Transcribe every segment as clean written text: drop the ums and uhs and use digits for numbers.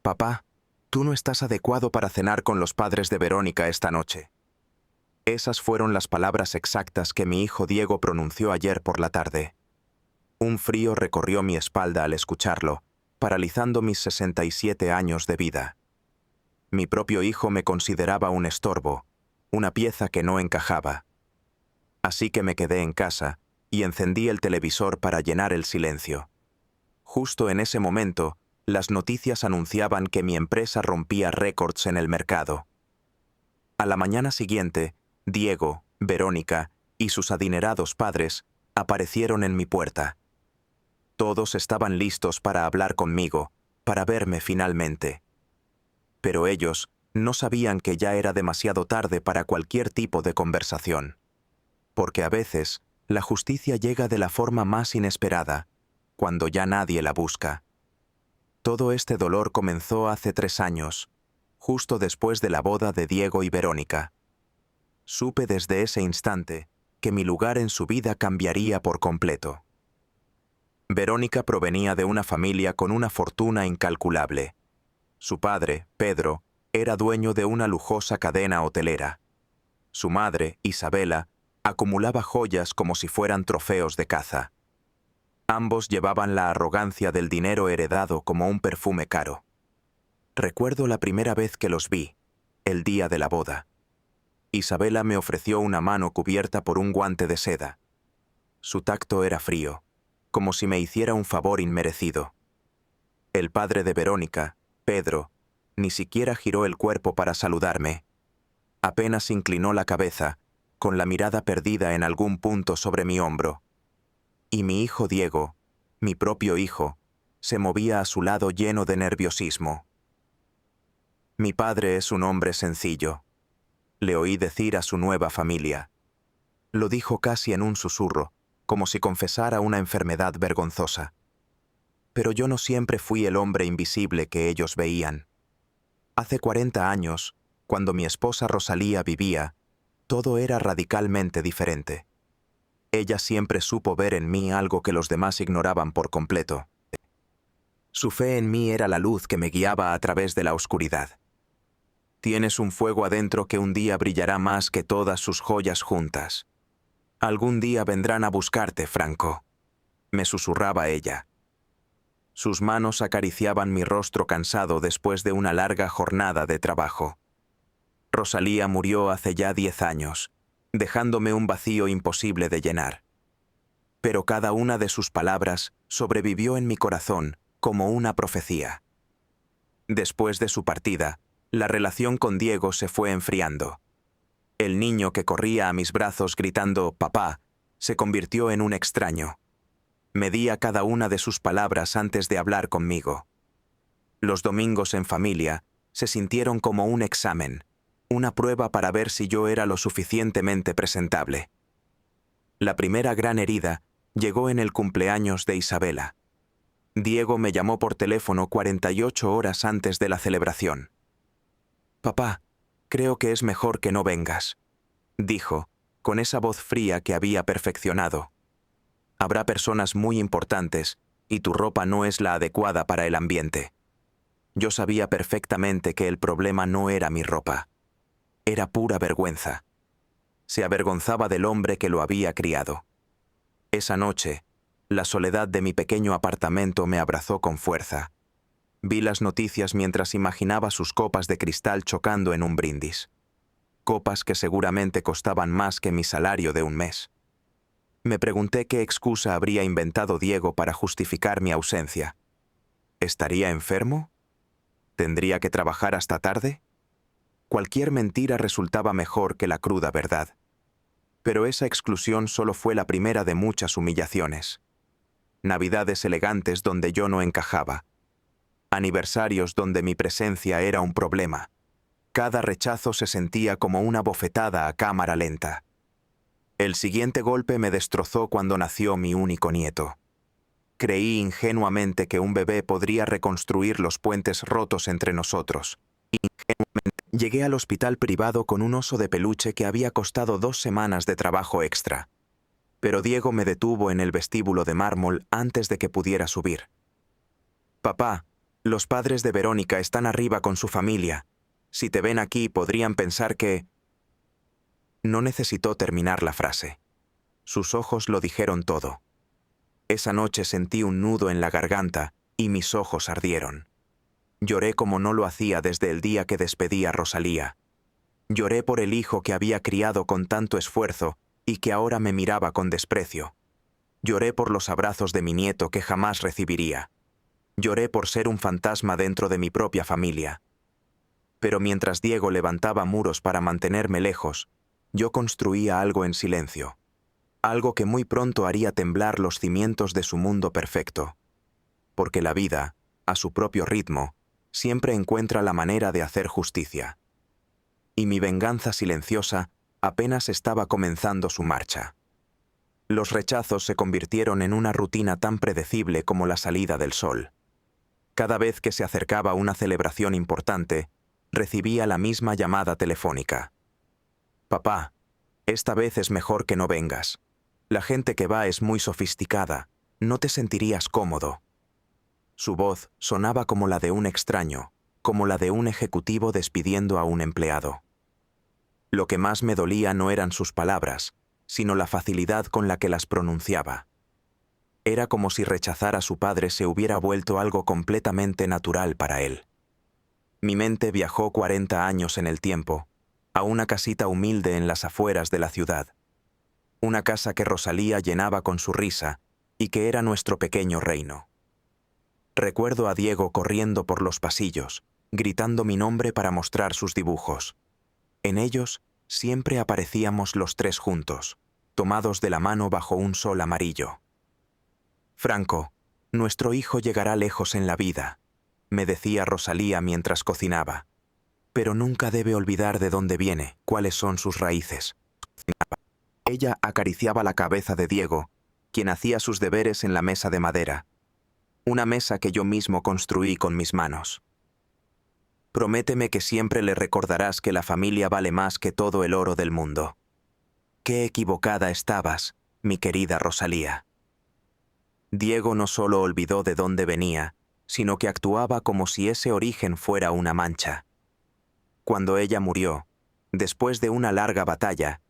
Papá, tú no estás adecuado para cenar con los padres de Verónica esta noche. Esas fueron las palabras exactas que mi hijo Diego pronunció ayer por la tarde. Un frío recorrió mi espalda al escucharlo, paralizando mis 67 años de vida. Mi propio hijo me consideraba un estorbo, una pieza que no encajaba. Así que me quedé en casa y encendí el televisor para llenar el silencio. Justo en ese momento, las noticias anunciaban que mi empresa rompía récords en el mercado. A la mañana siguiente, Diego, Verónica y sus adinerados padres aparecieron en mi puerta. Todos estaban listos para hablar conmigo, para verme finalmente. Pero ellos no sabían que ya era demasiado tarde para cualquier tipo de conversación. Porque a veces, la justicia llega de la forma más inesperada, cuando ya nadie la busca. Todo este dolor comenzó hace 3 años, justo después de la boda de Diego y Verónica. Supe desde ese instante que mi lugar en su vida cambiaría por completo. Verónica provenía de una familia con una fortuna incalculable. Su padre, Pedro, era dueño de una lujosa cadena hotelera. Su madre, Isabela, acumulaba joyas como si fueran trofeos de caza. Ambos llevaban la arrogancia del dinero heredado como un perfume caro. Recuerdo la primera vez que los vi, el día de la boda. Isabela me ofreció una mano cubierta por un guante de seda. Su tacto era frío, como si me hiciera un favor inmerecido. El padre de Verónica, Pedro, ni siquiera giró el cuerpo para saludarme. Apenas inclinó la cabeza, con la mirada perdida en algún punto sobre mi hombro. Y mi hijo Diego, mi propio hijo, se movía a su lado lleno de nerviosismo. Mi padre es un hombre sencillo, le oí decir a su nueva familia. Lo dijo casi en un susurro, como si confesara una enfermedad vergonzosa. Pero yo no siempre fui el hombre invisible que ellos veían. Hace 40 años, cuando mi esposa Rosalía vivía, todo era radicalmente diferente. Ella siempre supo ver en mí algo que los demás ignoraban por completo. Su fe en mí era la luz que me guiaba a través de la oscuridad. Tienes un fuego adentro que un día brillará más que todas sus joyas juntas. Algún día vendrán a buscarte, Franco, me susurraba ella. Sus manos acariciaban mi rostro cansado después de una larga jornada de trabajo. Rosalía murió hace ya 10 años, dejándome un vacío imposible de llenar. Pero cada una de sus palabras sobrevivió en mi corazón como una profecía. Después de su partida, la relación con Diego se fue enfriando. El niño que corría a mis brazos gritando «papá» se convirtió en un extraño. Medía cada una de sus palabras antes de hablar conmigo. Los domingos en familia se sintieron como un examen, una prueba para ver si yo era lo suficientemente presentable. La primera gran herida llegó en el cumpleaños de Isabela. Diego me llamó por teléfono 48 horas antes de la celebración. «Papá, creo que es mejor que no vengas», dijo, con esa voz fría que había perfeccionado. «Habrá personas muy importantes y tu ropa no es la adecuada para el ambiente». Yo sabía perfectamente que el problema no era mi ropa. Era pura vergüenza. Se avergonzaba del hombre que lo había criado. Esa noche, la soledad de mi pequeño apartamento me abrazó con fuerza. Vi las noticias mientras imaginaba sus copas de cristal chocando en un brindis. Copas que seguramente costaban más que mi salario de un mes. Me pregunté qué excusa habría inventado Diego para justificar mi ausencia. ¿Estaría enfermo? ¿Tendría que trabajar hasta tarde? Cualquier mentira resultaba mejor que la cruda verdad. Pero esa exclusión solo fue la primera de muchas humillaciones. Navidades elegantes donde yo no encajaba. Aniversarios donde mi presencia era un problema. Cada rechazo se sentía como una bofetada a cámara lenta. El siguiente golpe me destrozó cuando nació mi único nieto. Creí ingenuamente que un bebé podría reconstruir los puentes rotos entre nosotros. Ingenuamente llegué al hospital privado con un oso de peluche que había costado 2 semanas de trabajo extra. Pero Diego me detuvo en el vestíbulo de mármol antes de que pudiera subir. «Papá, Los padres de Verónica están arriba con su familia. Si te ven aquí, podrían pensar que... No necesitó terminar la frase. Sus ojos lo dijeron todo. Esa noche sentí un nudo en la garganta y mis ojos ardieron. Lloré como no lo hacía desde el día que despedí a Rosalía. Lloré por el hijo que había criado con tanto esfuerzo y que ahora me miraba con desprecio. Lloré por los abrazos de mi nieto que jamás recibiría. Lloré por ser un fantasma dentro de mi propia familia. Pero mientras Diego levantaba muros para mantenerme lejos, yo construía algo en silencio. Algo que muy pronto haría temblar los cimientos de su mundo perfecto. Porque la vida, a su propio ritmo, siempre encuentra la manera de hacer justicia. Y mi venganza silenciosa apenas estaba comenzando su marcha. Los rechazos se convirtieron en una rutina tan predecible como la salida del sol. Cada vez que se acercaba una celebración importante, recibía la misma llamada telefónica. «Papá, esta vez es mejor que no vengas. La gente que va es muy sofisticada. No te sentirías cómodo». Su voz sonaba como la de un extraño, como la de un ejecutivo despidiendo a un empleado. Lo que más me dolía no eran sus palabras, sino la facilidad con la que las pronunciaba. Era como si rechazar a su padre se hubiera vuelto algo completamente natural para él. Mi mente viajó 40 años en el tiempo, a una casita humilde en las afueras de la ciudad. Una casa que Rosalía llenaba con su risa y que era nuestro pequeño reino. Recuerdo a Diego corriendo por los pasillos, gritando mi nombre para mostrar sus dibujos. En ellos siempre aparecíamos los tres juntos, tomados de la mano bajo un sol amarillo. «Franco, nuestro hijo llegará lejos en la vida», me decía Rosalía mientras cocinaba. «Pero nunca debe olvidar de dónde viene, cuáles son sus raíces». Ella acariciaba la cabeza de Diego, quien hacía sus deberes en la mesa de madera. Una mesa que yo mismo construí con mis manos. «Prométeme que siempre le recordarás que la familia vale más que todo el oro del mundo». Qué equivocada estabas, mi querida Rosalía. Diego no solo olvidó de dónde venía, sino que actuaba como si ese origen fuera una mancha. Cuando ella murió, después de una larga batalla,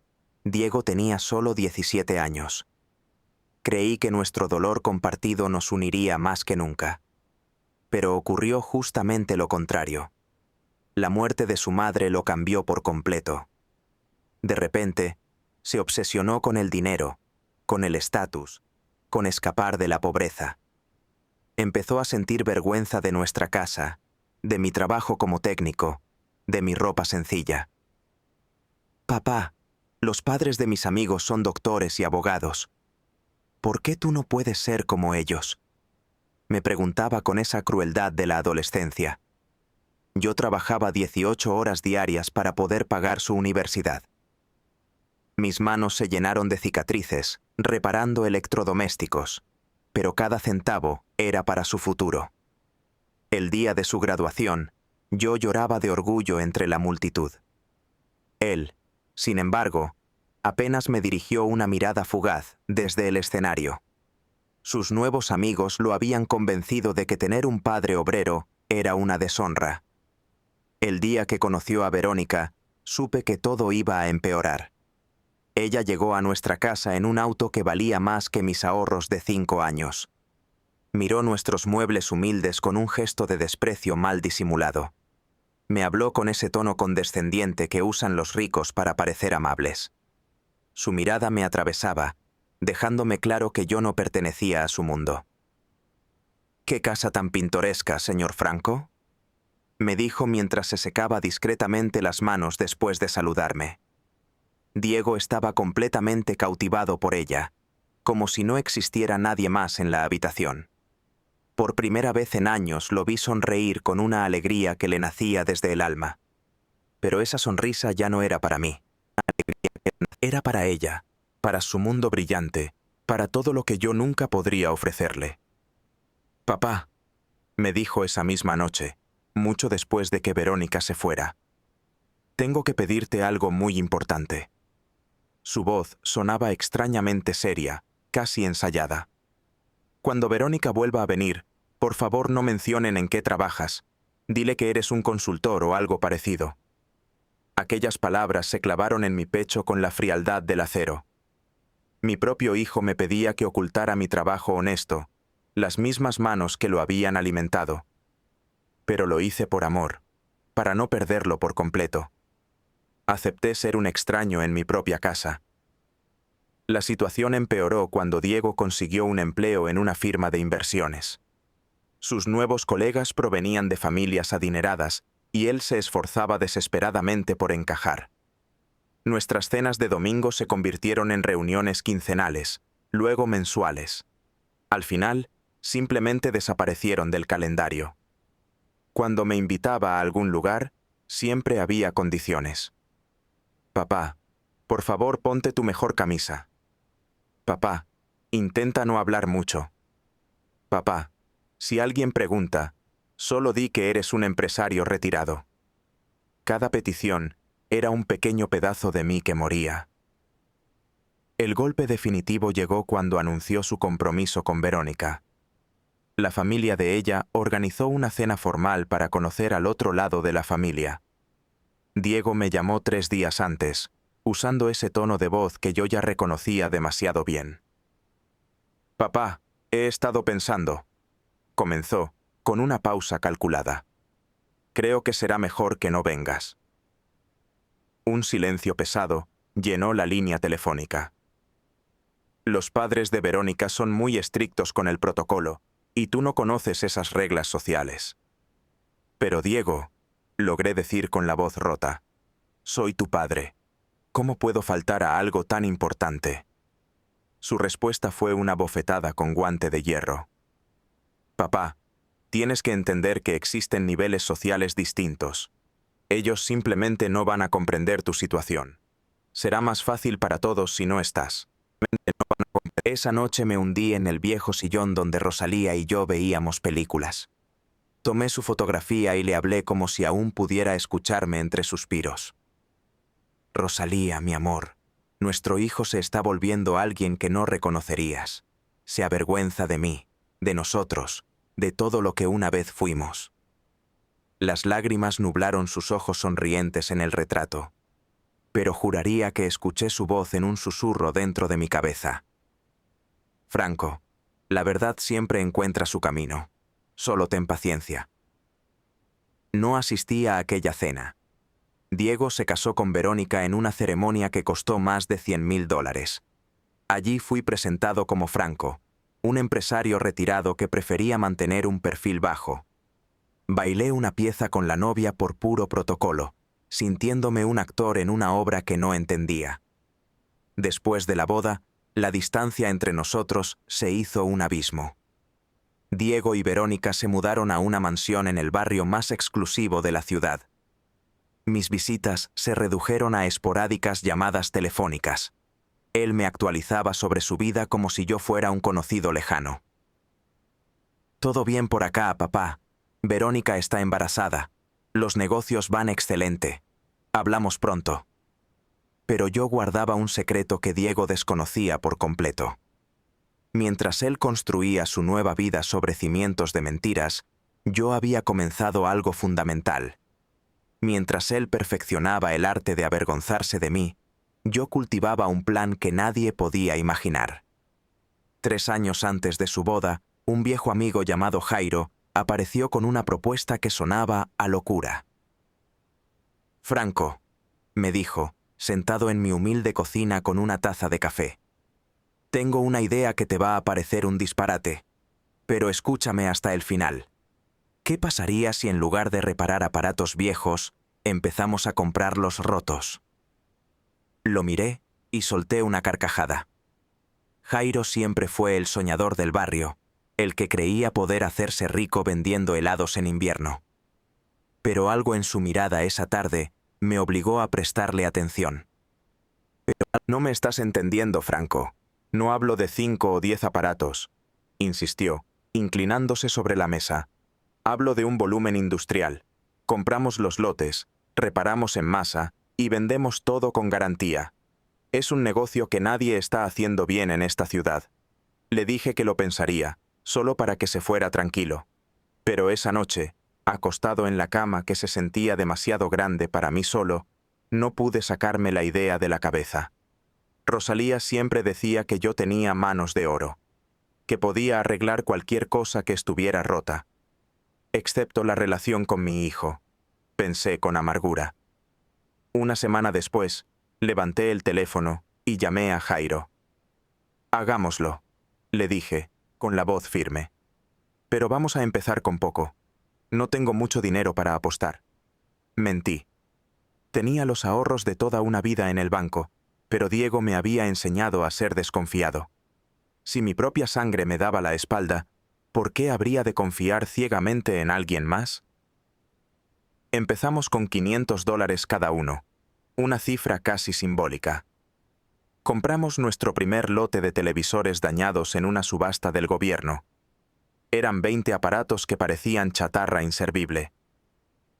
Diego tenía solo 17 años. Creí que nuestro dolor compartido nos uniría más que nunca. Pero ocurrió justamente lo contrario. La muerte de su madre lo cambió por completo. De repente, se obsesionó con el dinero, con el estatus, con escapar de la pobreza. Empezó a sentir vergüenza de nuestra casa, de mi trabajo como técnico, de mi ropa sencilla. «Papá, los padres de mis amigos son doctores y abogados. ¿Por qué tú no puedes ser como ellos?», me preguntaba con esa crueldad de la adolescencia. Yo trabajaba 18 horas diarias para poder pagar su universidad. Mis manos se llenaron de cicatrices, reparando electrodomésticos, pero cada centavo era para su futuro. El día de su graduación, yo lloraba de orgullo entre la multitud. Él, sin embargo, apenas me dirigió una mirada fugaz desde el escenario. Sus nuevos amigos lo habían convencido de que tener un padre obrero era una deshonra. El día que conoció a Verónica, supe que todo iba a empeorar. Ella llegó a nuestra casa en un auto que valía más que mis ahorros de 5 años. Miró nuestros muebles humildes con un gesto de desprecio mal disimulado. Me habló con ese tono condescendiente que usan los ricos para parecer amables. Su mirada me atravesaba, dejándome claro que yo no pertenecía a su mundo. «¿Qué casa tan pintoresca, señor Franco?», me dijo mientras se secaba discretamente las manos después de saludarme. Diego estaba completamente cautivado por ella, como si no existiera nadie más en la habitación. Por primera vez en años lo vi sonreír con una alegría que le nacía desde el alma. Pero esa sonrisa ya no era para mí. Era para ella, para su mundo brillante, para todo lo que yo nunca podría ofrecerle. «Papá», me dijo esa misma noche, mucho después de que Verónica se fuera, «tengo que pedirte algo muy importante». Su voz sonaba extrañamente seria, casi ensayada. «Cuando Verónica vuelva a venir, Por favor, no mencionen en qué trabajas. Dile que eres un consultor o algo parecido. Aquellas palabras se clavaron en mi pecho con la frialdad del acero. Mi propio hijo me pedía que ocultara mi trabajo honesto, las mismas manos que lo habían alimentado. Pero lo hice por amor, para no perderlo por completo. Acepté ser un extraño en mi propia casa. La situación empeoró cuando Diego consiguió un empleo en una firma de inversiones. Sus nuevos colegas provenían de familias adineradas y él se esforzaba desesperadamente por encajar. Nuestras cenas de domingo se convirtieron en reuniones quincenales, luego mensuales. Al final, simplemente desaparecieron del calendario. Cuando me invitaba a algún lugar, siempre había condiciones. Papá, por favor ponte tu mejor camisa. Papá, intenta no hablar mucho. Papá, si alguien pregunta, solo di que eres un empresario retirado. Cada petición era un pequeño pedazo de mí que moría. El golpe definitivo llegó cuando anunció su compromiso con Verónica. La familia de ella organizó una cena formal para conocer al otro lado de la familia. Diego me llamó 3 días antes, usando ese tono de voz que yo ya reconocía demasiado bien. Papá, he estado pensando, comenzó, con una pausa calculada. Creo que será mejor que no vengas. Un silencio pesado llenó la línea telefónica. Los padres de Verónica son muy estrictos con el protocolo, y tú no conoces esas reglas sociales. Pero Diego, logré decir con la voz rota, soy tu padre. ¿Cómo puedo faltar a algo tan importante? Su respuesta fue una bofetada con guante de hierro. Papá, tienes que entender que existen niveles sociales distintos. Ellos simplemente no van a comprender tu situación. Será más fácil para todos si no estás. Esa noche me hundí en el viejo sillón donde Rosalía y yo veíamos películas. Tomé su fotografía y le hablé como si aún pudiera escucharme entre suspiros. Rosalía, mi amor, nuestro hijo se está volviendo alguien que no reconocerías. Se avergüenza de mí, de nosotros, de todo lo que una vez fuimos. Las lágrimas nublaron sus ojos sonrientes en el retrato, pero juraría que escuché su voz en un susurro dentro de mi cabeza. Franco, la verdad siempre encuentra su camino. Solo ten paciencia. No asistí a aquella cena. Diego se casó con Verónica en una ceremonia que costó más de $100.000. Allí fui presentado como Franco, un empresario retirado que prefería mantener un perfil bajo. Bailé una pieza con la novia por puro protocolo, sintiéndome un actor en una obra que no entendía. Después de la boda, la distancia entre nosotros se hizo un abismo. Diego y Verónica se mudaron a una mansión en el barrio más exclusivo de la ciudad. Mis visitas se redujeron a esporádicas llamadas telefónicas. Él me actualizaba sobre su vida como si yo fuera un conocido lejano. Todo bien por acá, papá. Verónica está embarazada. Los negocios van excelente. Hablamos pronto. Pero yo guardaba un secreto que Diego desconocía por completo. Mientras él construía su nueva vida sobre cimientos de mentiras, yo había comenzado algo fundamental. Mientras él perfeccionaba el arte de avergonzarse de mí, yo cultivaba un plan que nadie podía imaginar. 3 años antes de su boda, un viejo amigo llamado Jairo apareció con una propuesta que sonaba a locura. Franco, me dijo, sentado en mi humilde cocina con una taza de café. Tengo una idea que te va a parecer un disparate, pero escúchame hasta el final. ¿Qué pasaría si en lugar de reparar aparatos viejos, empezamos a comprarlos rotos? Lo miré y solté una carcajada. Jairo siempre fue el soñador del barrio, el que creía poder hacerse rico vendiendo helados en invierno. Pero algo en su mirada esa tarde me obligó a prestarle atención. Pero no me estás entendiendo, Franco. No hablo de 5 o 10 aparatos, insistió, inclinándose sobre la mesa. Hablo de un volumen industrial. Compramos los lotes, reparamos en masa y vendemos todo con garantía. Es un negocio que nadie está haciendo bien en esta ciudad. Le dije que lo pensaría, solo para que se fuera tranquilo. Pero esa noche, acostado en la cama que se sentía demasiado grande para mí solo, no pude sacarme la idea de la cabeza. Rosalía siempre decía que yo tenía manos de oro, que podía arreglar cualquier cosa que estuviera rota, excepto la relación con mi hijo, pensé con amargura. Una semana después, levanté el teléfono y llamé a Jairo. «Hagámoslo», le dije, con la voz firme. «Pero vamos a empezar con poco. No tengo mucho dinero para apostar». Mentí. Tenía los ahorros de toda una vida en el banco, pero Diego me había enseñado a ser desconfiado. Si mi propia sangre me daba la espalda, ¿por qué habría de confiar ciegamente en alguien más? Empezamos con $500 cada uno, una cifra casi simbólica. Compramos nuestro primer lote de televisores dañados en una subasta del gobierno. Eran 20 aparatos que parecían chatarra inservible.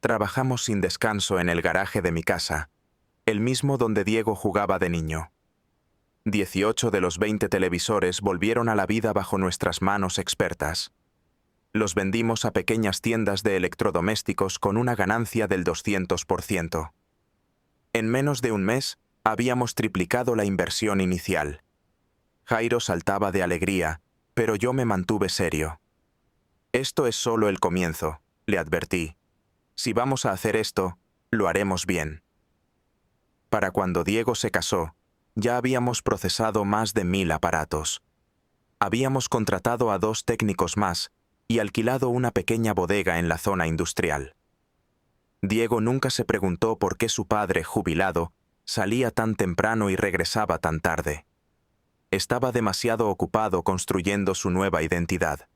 Trabajamos sin descanso en el garaje de mi casa, el mismo donde Diego jugaba de niño. 18 de los 20 televisores volvieron a la vida bajo nuestras manos expertas. Los vendimos a pequeñas tiendas de electrodomésticos con una ganancia del 200%. En menos de un mes, habíamos triplicado la inversión inicial. Jairo saltaba de alegría, pero yo me mantuve serio. «Esto es solo el comienzo», le advertí. «Si vamos a hacer esto, lo haremos bien». Para cuando Diego se casó, ya habíamos procesado más de 1000 aparatos. Habíamos contratado a 2 técnicos más y alquilado una pequeña bodega en la zona industrial. Diego nunca se preguntó por qué su padre, jubilado, salía tan temprano y regresaba tan tarde. Estaba demasiado ocupado construyendo su nueva identidad.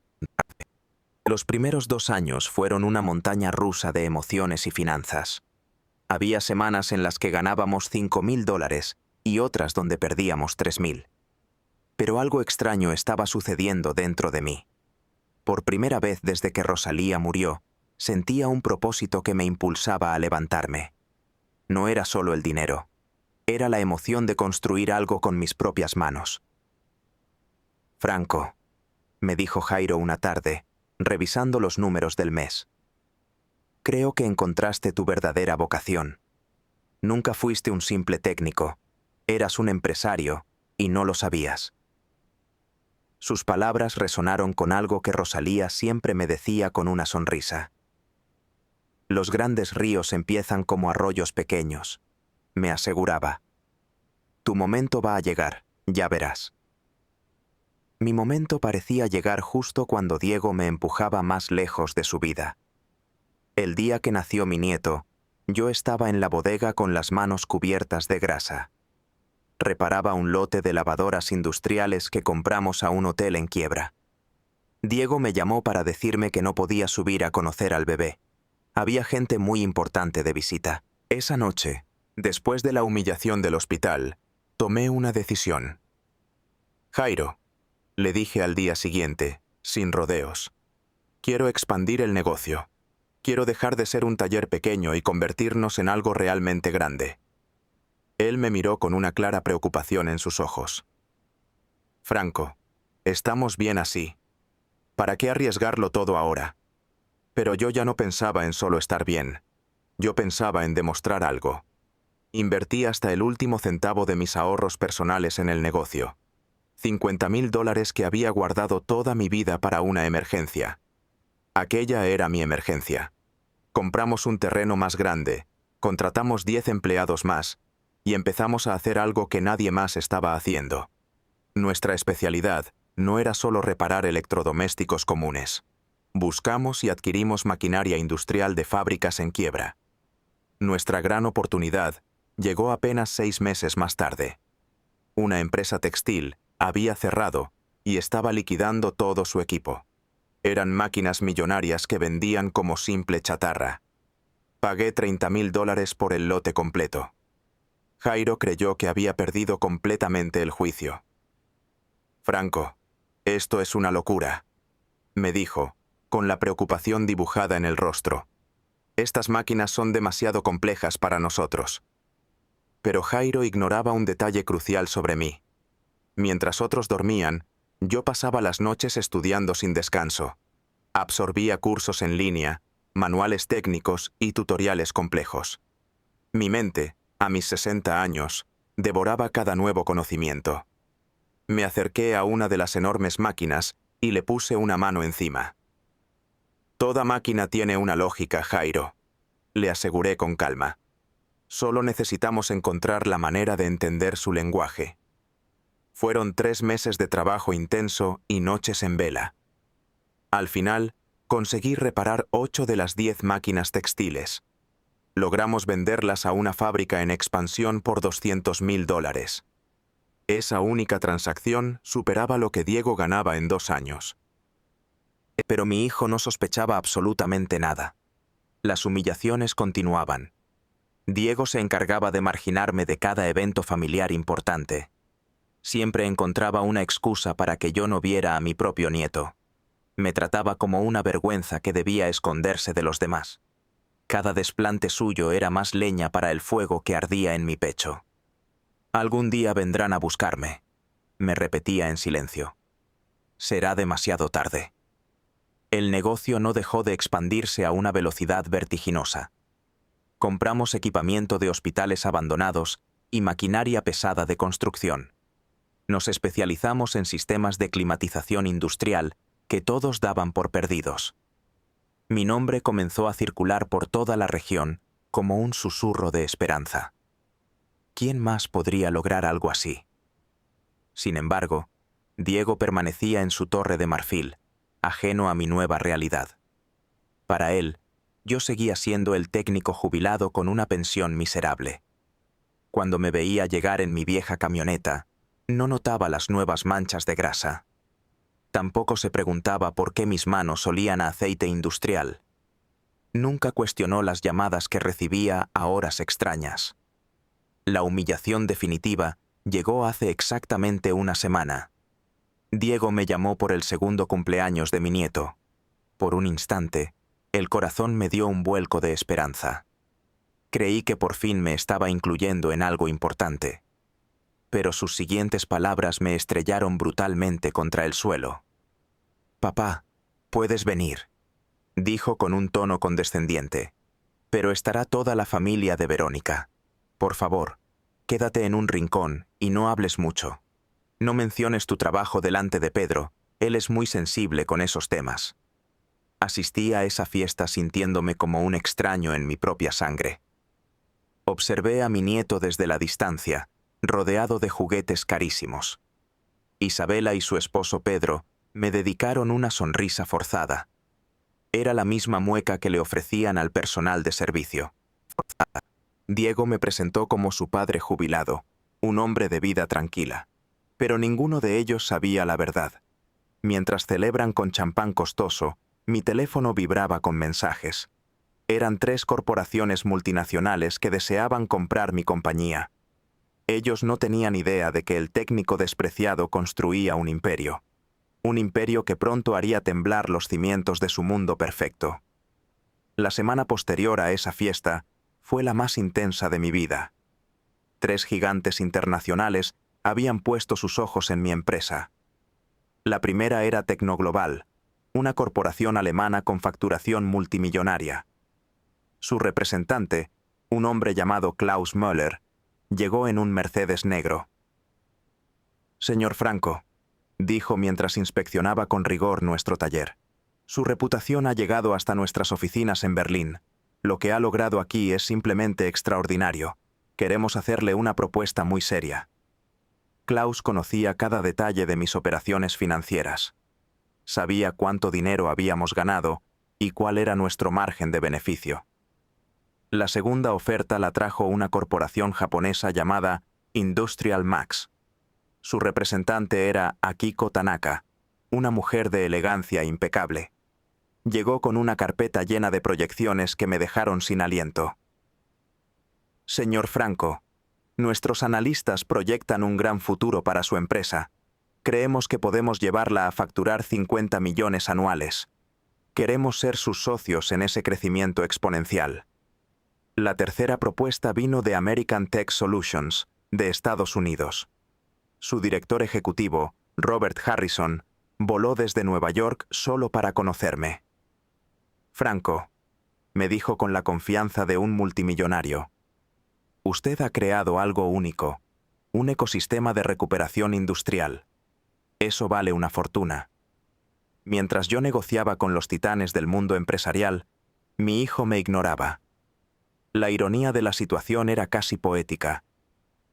Los primeros 2 años fueron una montaña rusa de emociones y finanzas. Había semanas en las que ganábamos $5000 y otras donde perdíamos 3000. Pero algo extraño estaba sucediendo dentro de mí. Por primera vez desde que Rosalía murió, sentía un propósito que me impulsaba a levantarme. No era solo el dinero. Era la emoción de construir algo con mis propias manos. «Franco», me dijo Jairo una tarde, revisando los números del mes. «Creo que encontraste tu verdadera vocación. Nunca fuiste un simple técnico. Eras un empresario y no lo sabías». Sus palabras resonaron con algo que Rosalía siempre me decía con una sonrisa. «Los grandes ríos empiezan como arroyos pequeños», me aseguraba. «Tu momento va a llegar, ya verás». Mi momento parecía llegar justo cuando Diego me empujaba más lejos de su vida. El día que nació mi nieto, yo estaba en la bodega con las manos cubiertas de grasa. Reparaba un lote de lavadoras industriales que compramos a un hotel en quiebra. Diego me llamó para decirme que no podía subir a conocer al bebé. Había gente muy importante de visita. Esa noche, después de la humillación del hospital, tomé una decisión. «Jairo», le dije al día siguiente, sin rodeos, «quiero expandir el negocio. Quiero dejar de ser un taller pequeño y convertirnos en algo realmente grande». Él me miró con una clara preocupación en sus ojos. «Franco, estamos bien así. ¿Para qué arriesgarlo todo ahora?» Pero yo ya no pensaba en solo estar bien. Yo pensaba en demostrar algo. Invertí hasta el último centavo de mis ahorros personales en el negocio. $50,000 que había guardado toda mi vida para una emergencia. Aquella era mi emergencia. Compramos un terreno más grande, contratamos 10 empleados más y empezamos a hacer algo que nadie más estaba haciendo. Nuestra especialidad no era solo reparar electrodomésticos comunes. Buscamos y adquirimos maquinaria industrial de fábricas en quiebra. Nuestra gran oportunidad llegó apenas 6 meses más tarde. Una empresa textil había cerrado y estaba liquidando todo su equipo. Eran máquinas millonarias que vendían como simple chatarra. Pagué $30,000 por el lote completo. Jairo creyó que había perdido completamente el juicio. «Franco, esto es una locura», me dijo, con la preocupación dibujada en el rostro. «Estas máquinas son demasiado complejas para nosotros». Pero Jairo ignoraba un detalle crucial sobre mí. Mientras otros dormían, Yo pasaba las noches estudiando sin descanso. Absorbía cursos en línea, manuales técnicos y tutoriales complejos. Mi mente, a mis 60 años, devoraba cada nuevo conocimiento. Me acerqué a una de las enormes máquinas y le puse una mano encima. Toda máquina tiene una lógica, Jairo, le aseguré con calma. Solo necesitamos encontrar la manera de entender su lenguaje. Fueron 3 meses de trabajo intenso y noches en vela. Al final, conseguí reparar 8 de las 10 máquinas textiles. Logramos venderlas a una fábrica en expansión por $200.000. Esa única transacción superaba lo que Diego ganaba en 2 años. Pero mi hijo no sospechaba absolutamente nada. Las humillaciones continuaban. Diego se encargaba de marginarme de cada evento familiar importante. Siempre encontraba una excusa para que yo no viera a mi propio nieto. Me trataba como una vergüenza que debía esconderse de los demás. Cada desplante suyo era más leña para el fuego que ardía en mi pecho. Algún día vendrán a buscarme, me repetía en silencio. Será demasiado tarde. El negocio no dejó de expandirse a una velocidad vertiginosa. Compramos equipamiento de hospitales abandonados y maquinaria pesada de construcción. Nos especializamos en sistemas de climatización industrial que todos daban por perdidos. Mi nombre comenzó a circular por toda la región como un susurro de esperanza. ¿Quién más podría lograr algo así? Sin embargo, Diego permanecía en su torre de marfil, ajeno a mi nueva realidad. Para él, yo seguía siendo el técnico jubilado con una pensión miserable. Cuando me veía llegar en mi vieja camioneta, no notaba las nuevas manchas de grasa. Tampoco se preguntaba por qué mis manos olían a aceite industrial. Nunca cuestionó las llamadas que recibía a horas extrañas. La humillación definitiva llegó hace exactamente una semana. Diego me llamó por el segundo cumpleaños de mi nieto. Por un instante, el corazón me dio un vuelco de esperanza. Creí que por fin me estaba incluyendo en algo importante. Pero sus siguientes palabras me estrellaron brutalmente contra el suelo. «Papá, puedes venir», dijo con un tono condescendiente. «Pero estará toda la familia de Verónica. Por favor, quédate en un rincón y no hables mucho. No menciones tu trabajo delante de Pedro, él es muy sensible con esos temas». Asistí a esa fiesta sintiéndome como un extraño en mi propia sangre. Observé a mi nieto desde la distancia, rodeado de juguetes carísimos. Isabela y su esposo Pedro me dedicaron una sonrisa forzada. Era la misma mueca que le ofrecían al personal de servicio. Diego me presentó como su padre jubilado, un hombre de vida tranquila. Pero ninguno de ellos sabía la verdad. Mientras celebran con champán costoso, mi teléfono vibraba con mensajes. Eran 3 corporaciones multinacionales que deseaban comprar mi compañía. Ellos no tenían idea de que el técnico despreciado construía un imperio que pronto haría temblar los cimientos de su mundo perfecto. La semana posterior a esa fiesta fue la más intensa de mi vida. 3 gigantes internacionales habían puesto sus ojos en mi empresa. La primera era Tecnoglobal, una corporación alemana con facturación multimillonaria. Su representante, un hombre llamado Klaus Müller, llegó en un Mercedes negro. «Señor Franco», dijo mientras inspeccionaba con rigor nuestro taller, «su reputación ha llegado hasta nuestras oficinas en Berlín. Lo que ha logrado aquí es simplemente extraordinario. Queremos hacerle una propuesta muy seria». Klaus conocía cada detalle de mis operaciones financieras. Sabía cuánto dinero habíamos ganado y cuál era nuestro margen de beneficio. La segunda oferta la trajo una corporación japonesa llamada Industrial Max. Su representante era Akiko Tanaka, una mujer de elegancia impecable. Llegó con una carpeta llena de proyecciones que me dejaron sin aliento. «Señor Franco, nuestros analistas proyectan un gran futuro para su empresa. Creemos que podemos llevarla a facturar 50 millones anuales. Queremos ser sus socios en ese crecimiento exponencial». La tercera propuesta vino de American Tech Solutions, de Estados Unidos. Su director ejecutivo, Robert Harrison voló desde Nueva York solo para conocerme. Franco, me dijo con la confianza de un multimillonario, usted ha creado algo único, un ecosistema de recuperación industrial. Eso vale una fortuna. Mientras yo negociaba con los titanes del mundo empresarial, mi hijo me ignoraba. La ironía de la situación era casi poética.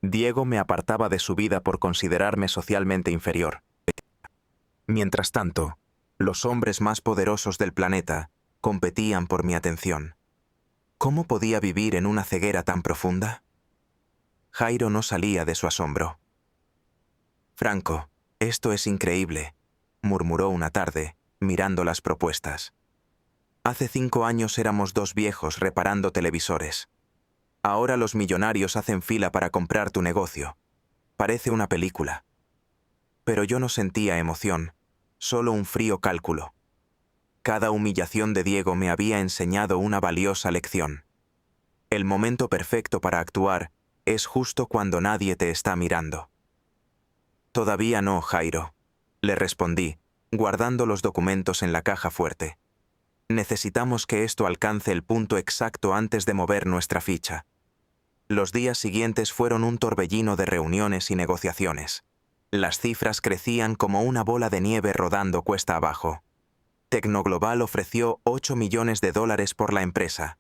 Diego me apartaba de su vida por considerarme socialmente inferior. Mientras tanto, los hombres más poderosos del planeta competían por mi atención. ¿Cómo podía vivir en una ceguera tan profunda? Jairo no salía de su asombro. Franco, esto es increíble, murmuró una tarde, mirando las propuestas. Hace 5 años éramos 2 viejos reparando televisores. Ahora los millonarios hacen fila para comprar tu negocio. Parece una película. Pero yo no sentía emoción, solo un frío cálculo. Cada humillación de Diego me había enseñado una valiosa lección. El momento perfecto para actuar es justo cuando nadie te está mirando. Todavía no, Jairo, le respondí, guardando los documentos en la caja fuerte. Necesitamos que esto alcance el punto exacto antes de mover nuestra ficha. Los días siguientes fueron un torbellino de reuniones y negociaciones. Las cifras crecían como una bola de nieve rodando cuesta abajo. Tecnoglobal ofreció $8 millones por la empresa.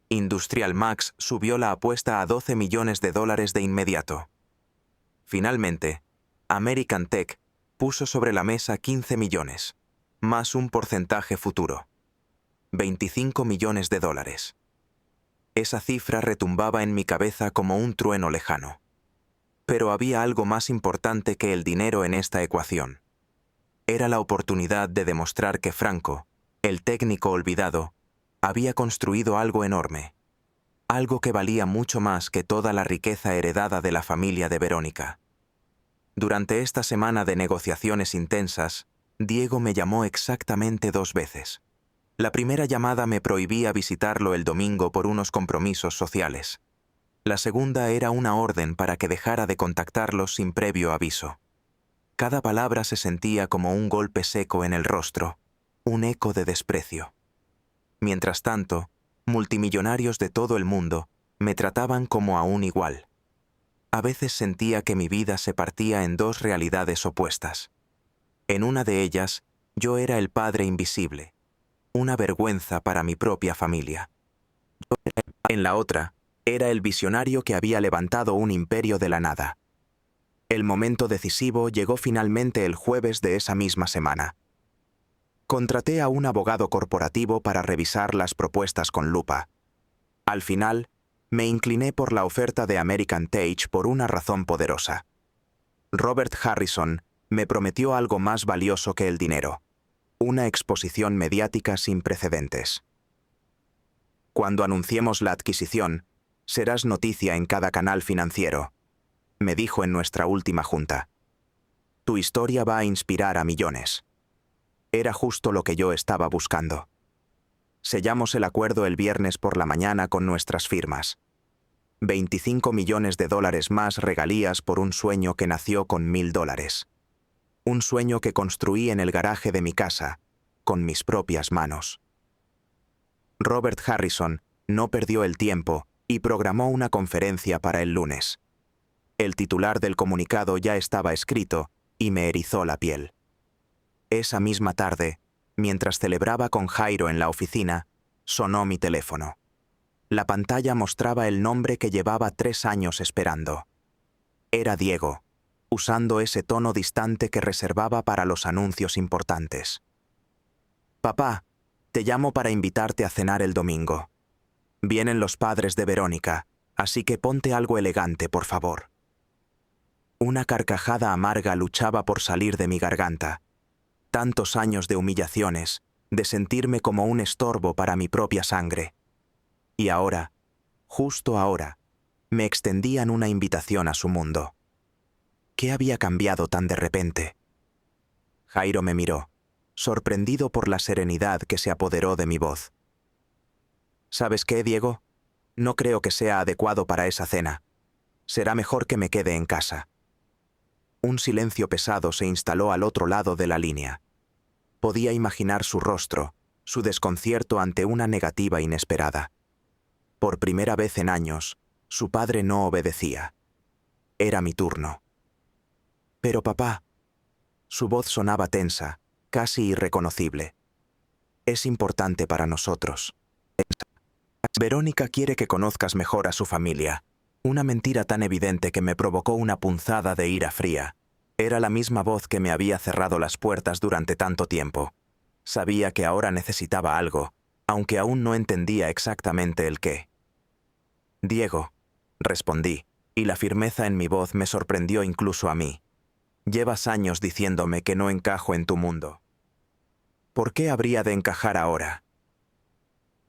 Industrial Max subió la apuesta a $12 millones de inmediato. Finalmente, American Tech puso sobre la mesa 15 millones, más un porcentaje futuro. $25 millones. Esa cifra retumbaba en mi cabeza como un trueno lejano. Pero había algo más importante que el dinero en esta ecuación. Era la oportunidad de demostrar que Franco, el técnico olvidado, había construido algo enorme, algo que valía mucho más que toda la riqueza heredada de la familia de Verónica. Durante esta semana de negociaciones intensas, Diego me llamó exactamente 2 veces. La primera llamada me prohibía visitarlo el domingo por unos compromisos sociales. La segunda era una orden para que dejara de contactarlo sin previo aviso. Cada palabra se sentía como un golpe seco en el rostro, un eco de desprecio. Mientras tanto, multimillonarios de todo el mundo me trataban como a un igual. A veces sentía que mi vida se partía en 2 realidades opuestas. En una de ellas, yo era el padre invisible, una vergüenza para mi propia familia. En la otra, era el visionario que había levantado un imperio de la nada. El momento decisivo llegó finalmente el jueves de esa misma semana. Contraté a un abogado corporativo para revisar las propuestas con lupa. Al final, me incliné por la oferta de American Tech por una razón poderosa. Robert Harrison me prometió algo más valioso que el dinero: una exposición mediática sin precedentes. Cuando anunciemos la adquisición, serás noticia en cada canal financiero, me dijo en nuestra última junta. Tu historia va a inspirar a millones. Era justo lo que yo estaba buscando. Sellamos el acuerdo el viernes por la mañana con nuestras firmas. $25 millones más regalías por un sueño que nació con $1000. Un sueño que construí en el garaje de mi casa, con mis propias manos. Robert Harrison no perdió el tiempo y programó una conferencia para el lunes. El titular del comunicado ya estaba escrito y me erizó la piel. Esa misma tarde, mientras celebraba con Jairo en la oficina, sonó mi teléfono. La pantalla mostraba el nombre que llevaba 3 años esperando. Era Diego, usando ese tono distante que reservaba para los anuncios importantes. Papá, te llamo para invitarte a cenar el domingo. Vienen los padres de Verónica, así que ponte algo elegante, por favor. Una carcajada amarga luchaba por salir de mi garganta. Tantos años de humillaciones, de sentirme como un estorbo para mi propia sangre. Y ahora, justo ahora, me extendían una invitación a su mundo. ¿Qué había cambiado tan de repente? Jairo me miró, sorprendido por la serenidad que se apoderó de mi voz. ¿Sabes qué, Diego? No creo que sea adecuado para esa cena. Será mejor que me quede en casa. Un silencio pesado se instaló al otro lado de la línea. Podía imaginar su rostro, su desconcierto ante una negativa inesperada. Por primera vez en años, su padre no obedecía. Era mi turno. Pero papá, su voz sonaba tensa, casi irreconocible. Es importante para nosotros. Verónica quiere que conozcas mejor a su familia. Una mentira tan evidente que me provocó una punzada de ira fría. Era la misma voz que me había cerrado las puertas durante tanto tiempo. Sabía que ahora necesitaba algo, aunque aún no entendía exactamente el qué. Diego, respondí, y la firmeza en mi voz me sorprendió incluso a mí. Llevas años diciéndome que no encajo en tu mundo. ¿Por qué habría de encajar ahora?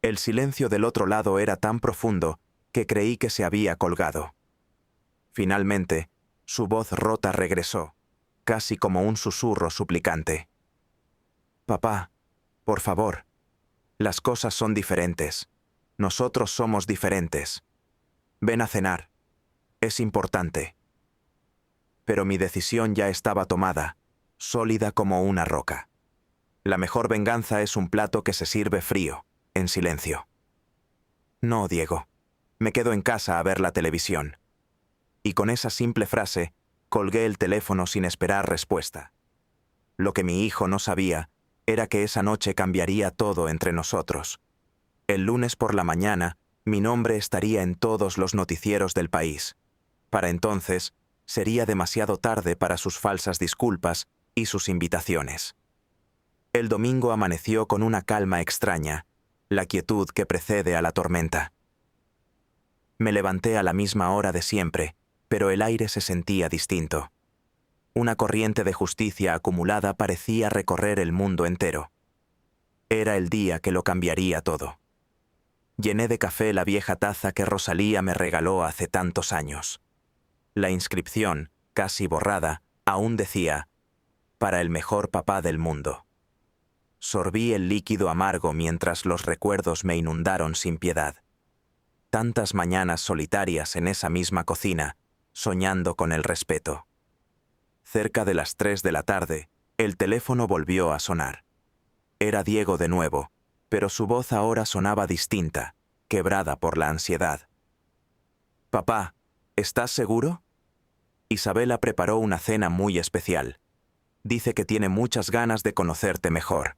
El silencio del otro lado era tan profundo que creí que se había colgado. Finalmente, su voz rota regresó, casi como un susurro suplicante. Papá, por favor, las cosas son diferentes. Nosotros somos diferentes. Ven a cenar. Es importante. Pero mi decisión ya estaba tomada, sólida como una roca. La mejor venganza es un plato que se sirve frío, en silencio. No, Diego. Me quedo en casa a ver la televisión. Y con esa simple frase, colgué el teléfono sin esperar respuesta. Lo que mi hijo no sabía era que esa noche cambiaría todo entre nosotros. El lunes por la mañana, mi nombre estaría en todos los noticieros del país. Para entonces, sería demasiado tarde para sus falsas disculpas y sus invitaciones. El domingo amaneció con una calma extraña, la quietud que precede a la tormenta. Me levanté a la misma hora de siempre, pero el aire se sentía distinto. Una corriente de justicia acumulada parecía recorrer el mundo entero. Era el día que lo cambiaría todo. Llené de café la vieja taza que Rosalía me regaló hace tantos años. La inscripción, casi borrada, aún decía, «Para el mejor papá del mundo». Sorbí el líquido amargo mientras los recuerdos me inundaron sin piedad. Tantas mañanas solitarias en esa misma cocina, soñando con el respeto. Cerca de las 3 de la tarde, el teléfono volvió a sonar. Era Diego de nuevo, pero su voz ahora sonaba distinta, quebrada por la ansiedad. «Papá, ¿estás seguro?» Isabela preparó una cena muy especial. Dice que tiene muchas ganas de conocerte mejor.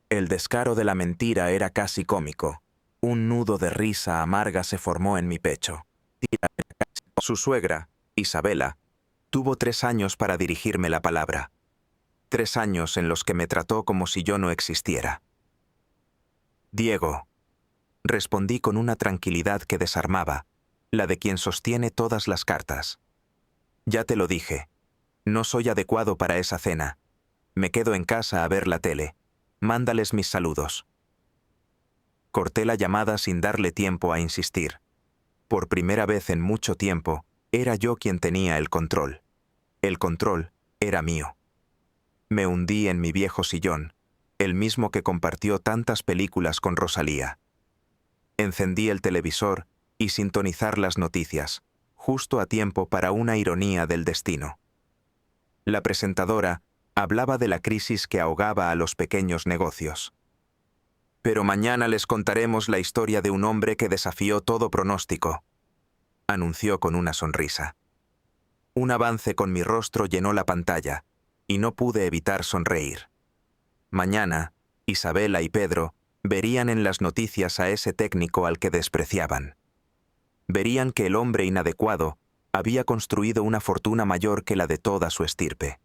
El descaro de la mentira era casi cómico. Un nudo de risa amarga se formó en mi pecho. Su suegra, Isabela, tuvo 3 años para dirigirme la palabra. 3 años en los que me trató como si yo no existiera. «Diego», respondí con una tranquilidad que desarmaba, la de quien sostiene todas las cartas. «Ya te lo dije, no soy adecuado para esa cena. Me quedo en casa a ver la tele. Mándales mis saludos». Corté la llamada sin darle tiempo a insistir. Por primera vez en mucho tiempo, era yo quien tenía el control. El control era mío. Me hundí en mi viejo sillón, el mismo que compartió tantas películas con Rosalía. Encendí el televisor y sintonizar las noticias, justo a tiempo para una ironía del destino. La presentadora hablaba de la crisis que ahogaba a los pequeños negocios. «Pero mañana les contaremos la historia de un hombre que desafió todo pronóstico», anunció con una sonrisa. Un avance con mi rostro llenó la pantalla, y no pude evitar sonreír. Mañana, Isabela y Pedro verían en las noticias a ese técnico al que despreciaban. Verían que el hombre inadecuado había construido una fortuna mayor que la de toda su estirpe.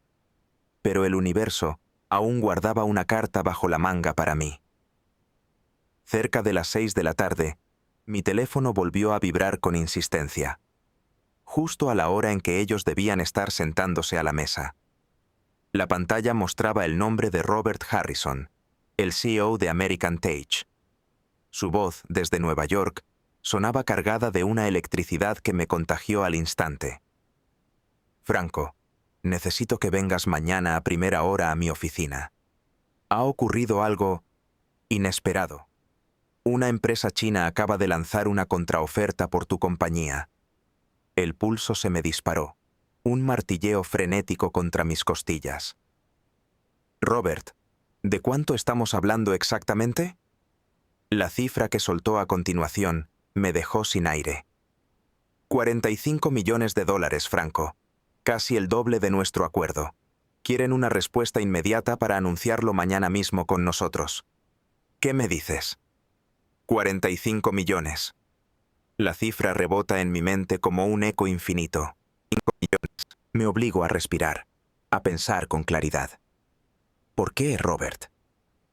Pero el universo aún guardaba una carta bajo la manga para mí. Cerca de las 6 de la tarde, mi teléfono volvió a vibrar con insistencia. Justo a la hora en que ellos debían estar sentándose a la mesa. La pantalla mostraba el nombre de Robert Harrison, el CEO de American Tage. Su voz, desde Nueva York, sonaba cargada de una electricidad que me contagió al instante. «Franco, necesito que vengas mañana a primera hora a mi oficina. Ha ocurrido algo inesperado. Una empresa china acaba de lanzar una contraoferta por tu compañía». El pulso se me disparó. un martilleo frenético contra mis costillas. Robert, ¿de cuánto estamos hablando exactamente? La cifra que soltó a continuación me dejó sin aire. 45 millones de dólares, Franco. Casi el doble de nuestro acuerdo. Quieren una respuesta inmediata para anunciarlo mañana mismo con nosotros. ¿Qué me dices? 45 millones. La cifra rebota en mi mente como un eco infinito. 5 millones. Me obligo a respirar, a pensar con claridad. ¿Por qué, Robert?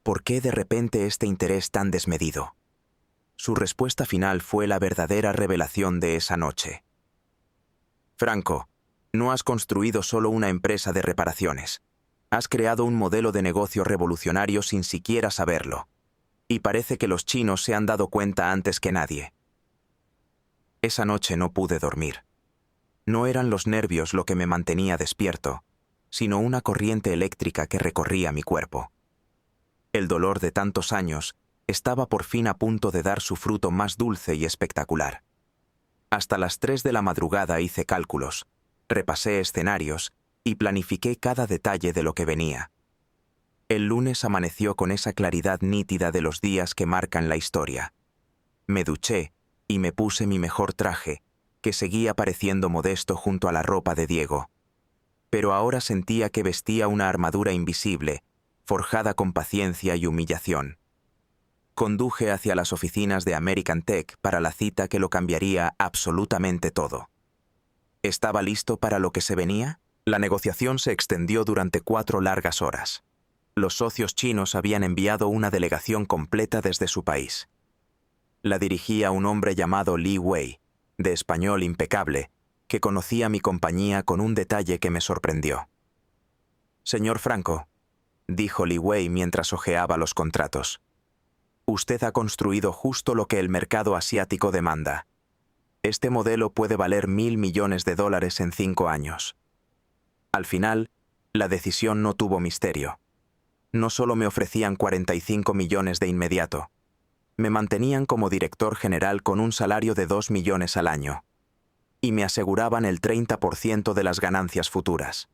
¿Por qué de repente este interés tan desmedido? Su respuesta final fue la verdadera revelación de esa noche. Franco, no has construido solo una empresa de reparaciones. Has creado un modelo de negocio revolucionario sin siquiera saberlo. Y parece que los chinos se han dado cuenta antes que nadie. Esa noche no pude dormir. No eran los nervios lo que me mantenía despierto, sino una corriente eléctrica que recorría mi cuerpo. El dolor de tantos años estaba por fin a punto de dar su fruto más dulce y espectacular. Hasta las 3 de la madrugada hice cálculos, repasé escenarios y planifiqué cada detalle de lo que venía. El lunes amaneció con esa claridad nítida de los días que marcan la historia. Me duché y me puse mi mejor traje, que seguía pareciendo modesto junto a la ropa de Diego. Pero ahora sentía que vestía una armadura invisible, forjada con paciencia y humillación. Conduje hacia las oficinas de American Tech para la cita que lo cambiaría absolutamente todo. ¿Estaba listo para lo que se venía? La negociación se extendió durante 4 largas horas. Los socios chinos habían enviado una delegación completa desde su país. La dirigía un hombre llamado Li Wei, de español impecable, que conocía mi compañía con un detalle que me sorprendió. «Señor Franco», dijo Li Wei mientras hojeaba los contratos, «usted ha construido justo lo que el mercado asiático demanda. Este modelo puede valer $1.000 millones en 5 años». Al final, la decisión no tuvo misterio. No solo me ofrecían 45 millones de inmediato, me mantenían como director general con un salario de 2 millones al año. Y me aseguraban el 30% de las ganancias futuras.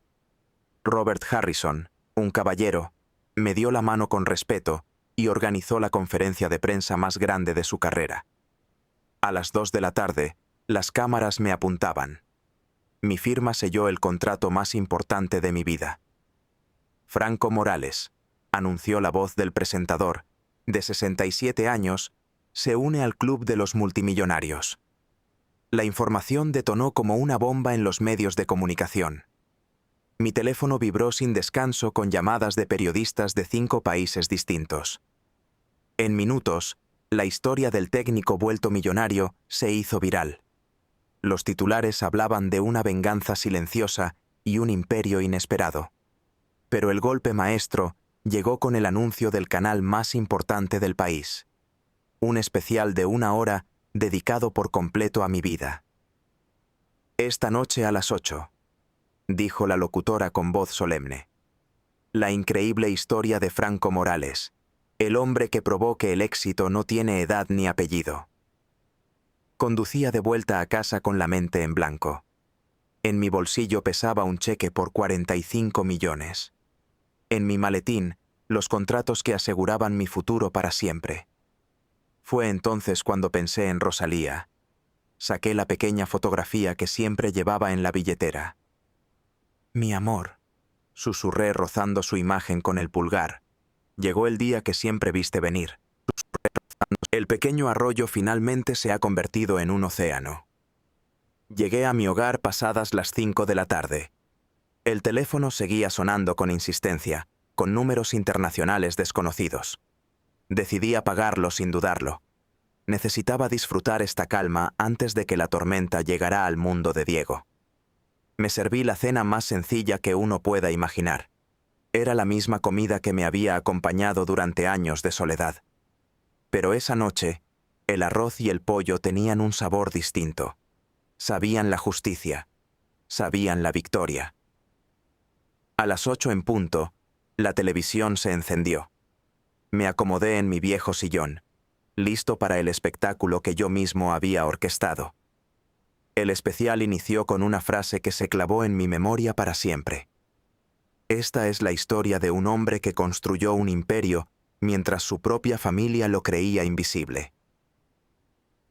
Robert Harrison, un caballero, me dio la mano con respeto y organizó la conferencia de prensa más grande de su carrera. A las 2 de la tarde, las cámaras me apuntaban. Mi firma selló el contrato más importante de mi vida. Franco Morales, anunció la voz del presentador, de 67 años, se une al club de los multimillonarios. La información detonó como una bomba en los medios de comunicación. Mi teléfono vibró sin descanso con llamadas de periodistas de 5 países distintos. En minutos, la historia del técnico vuelto millonario se hizo viral. Los titulares hablaban de una venganza silenciosa y un imperio inesperado. Pero el golpe maestro llegó con el anuncio del canal más importante del país. Un especial de 1 hora dedicado por completo a mi vida. «Esta noche a las 8», dijo la locutora con voz solemne. «La increíble historia de Franco Morales, el hombre que probó que el éxito no tiene edad ni apellido». Conducía de vuelta a casa con la mente en blanco. En mi bolsillo pesaba un cheque por 45 millones. En mi maletín, los contratos que aseguraban mi futuro para siempre. Fue entonces cuando pensé en Rosalía. Saqué la pequeña fotografía que siempre llevaba en la billetera. «Mi amor», susurré rozando su imagen con el pulgar. «Llegó el día que siempre viste venir». El pequeño arroyo finalmente se ha convertido en un océano. Llegué a mi hogar pasadas las 5 de la tarde. El teléfono seguía sonando con insistencia, con números internacionales desconocidos. Decidí apagarlo sin dudarlo. Necesitaba disfrutar esta calma antes de que la tormenta llegara al mundo de Diego. Me serví la cena más sencilla que uno pueda imaginar. Era la misma comida que me había acompañado durante años de soledad. Pero esa noche, el arroz y el pollo tenían un sabor distinto. Sabían la justicia. Sabían la victoria. A las 8 en punto, la televisión se encendió. Me acomodé en mi viejo sillón, listo para el espectáculo que yo mismo había orquestado. El especial inició con una frase que se clavó en mi memoria para siempre. Esta es la historia de un hombre que construyó un imperio mientras su propia familia lo creía invisible.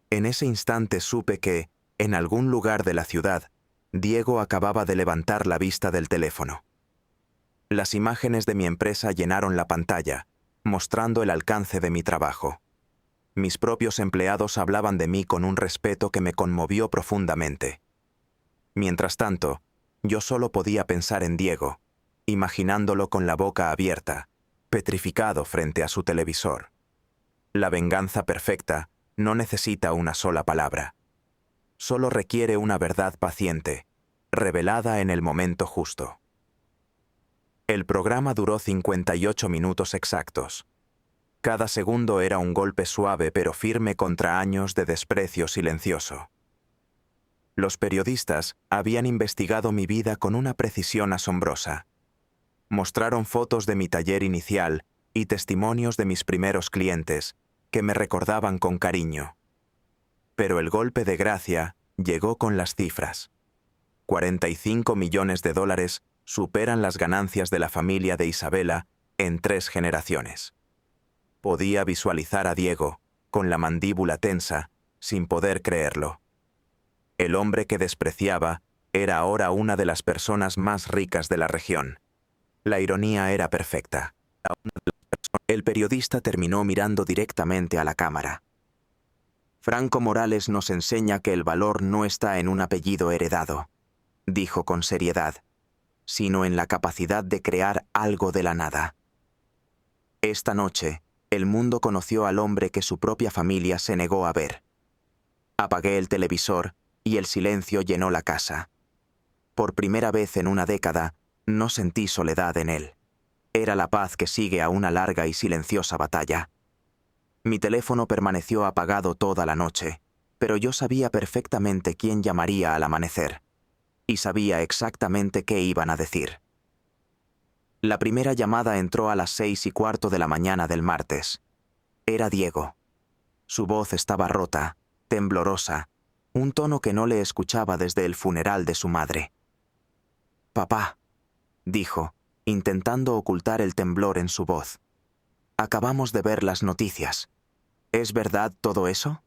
En ese instante supe que, en algún lugar de la ciudad, Diego acababa de levantar la vista del teléfono. Las imágenes de mi empresa llenaron la pantalla, mostrando el alcance de mi trabajo. Mis propios empleados hablaban de mí con un respeto que me conmovió profundamente. Mientras tanto, yo solo podía pensar en Diego, imaginándolo con la boca abierta, petrificado frente a su televisor. La venganza perfecta no necesita una sola palabra. Solo requiere una verdad paciente, revelada en el momento justo. El programa duró 58 minutos exactos. Cada segundo era un golpe suave pero firme contra años de desprecio silencioso. Los periodistas habían investigado mi vida con una precisión asombrosa. Mostraron fotos de mi taller inicial y testimonios de mis primeros clientes, que me recordaban con cariño. Pero el golpe de gracia llegó con las cifras. 45 millones de dólares superan las ganancias de la familia de Isabela en 3 generaciones. Podía visualizar a Diego, con la mandíbula tensa, sin poder creerlo. El hombre que despreciaba era ahora una de las personas más ricas de la región. La ironía era perfecta. El periodista terminó mirando directamente a la cámara. Franco Morales nos enseña que el valor no está en un apellido heredado, dijo con seriedad, sino en la capacidad de crear algo de la nada. Esta noche, el mundo conoció al hombre que su propia familia se negó a ver. Apagué el televisor y el silencio llenó la casa. Por primera vez en una década, no sentí soledad en él. Era la paz que sigue a una larga y silenciosa batalla. Mi teléfono permaneció apagado toda la noche, pero yo sabía perfectamente quién llamaría al amanecer, y sabía exactamente qué iban a decir. La primera llamada entró a las 6:15 de la mañana del martes. Era Diego. Su voz estaba rota, temblorosa, un tono que no le escuchaba desde el funeral de su madre. «Papá», dijo, intentando ocultar el temblor en su voz. «Acabamos de ver las noticias. ¿Es verdad todo eso?»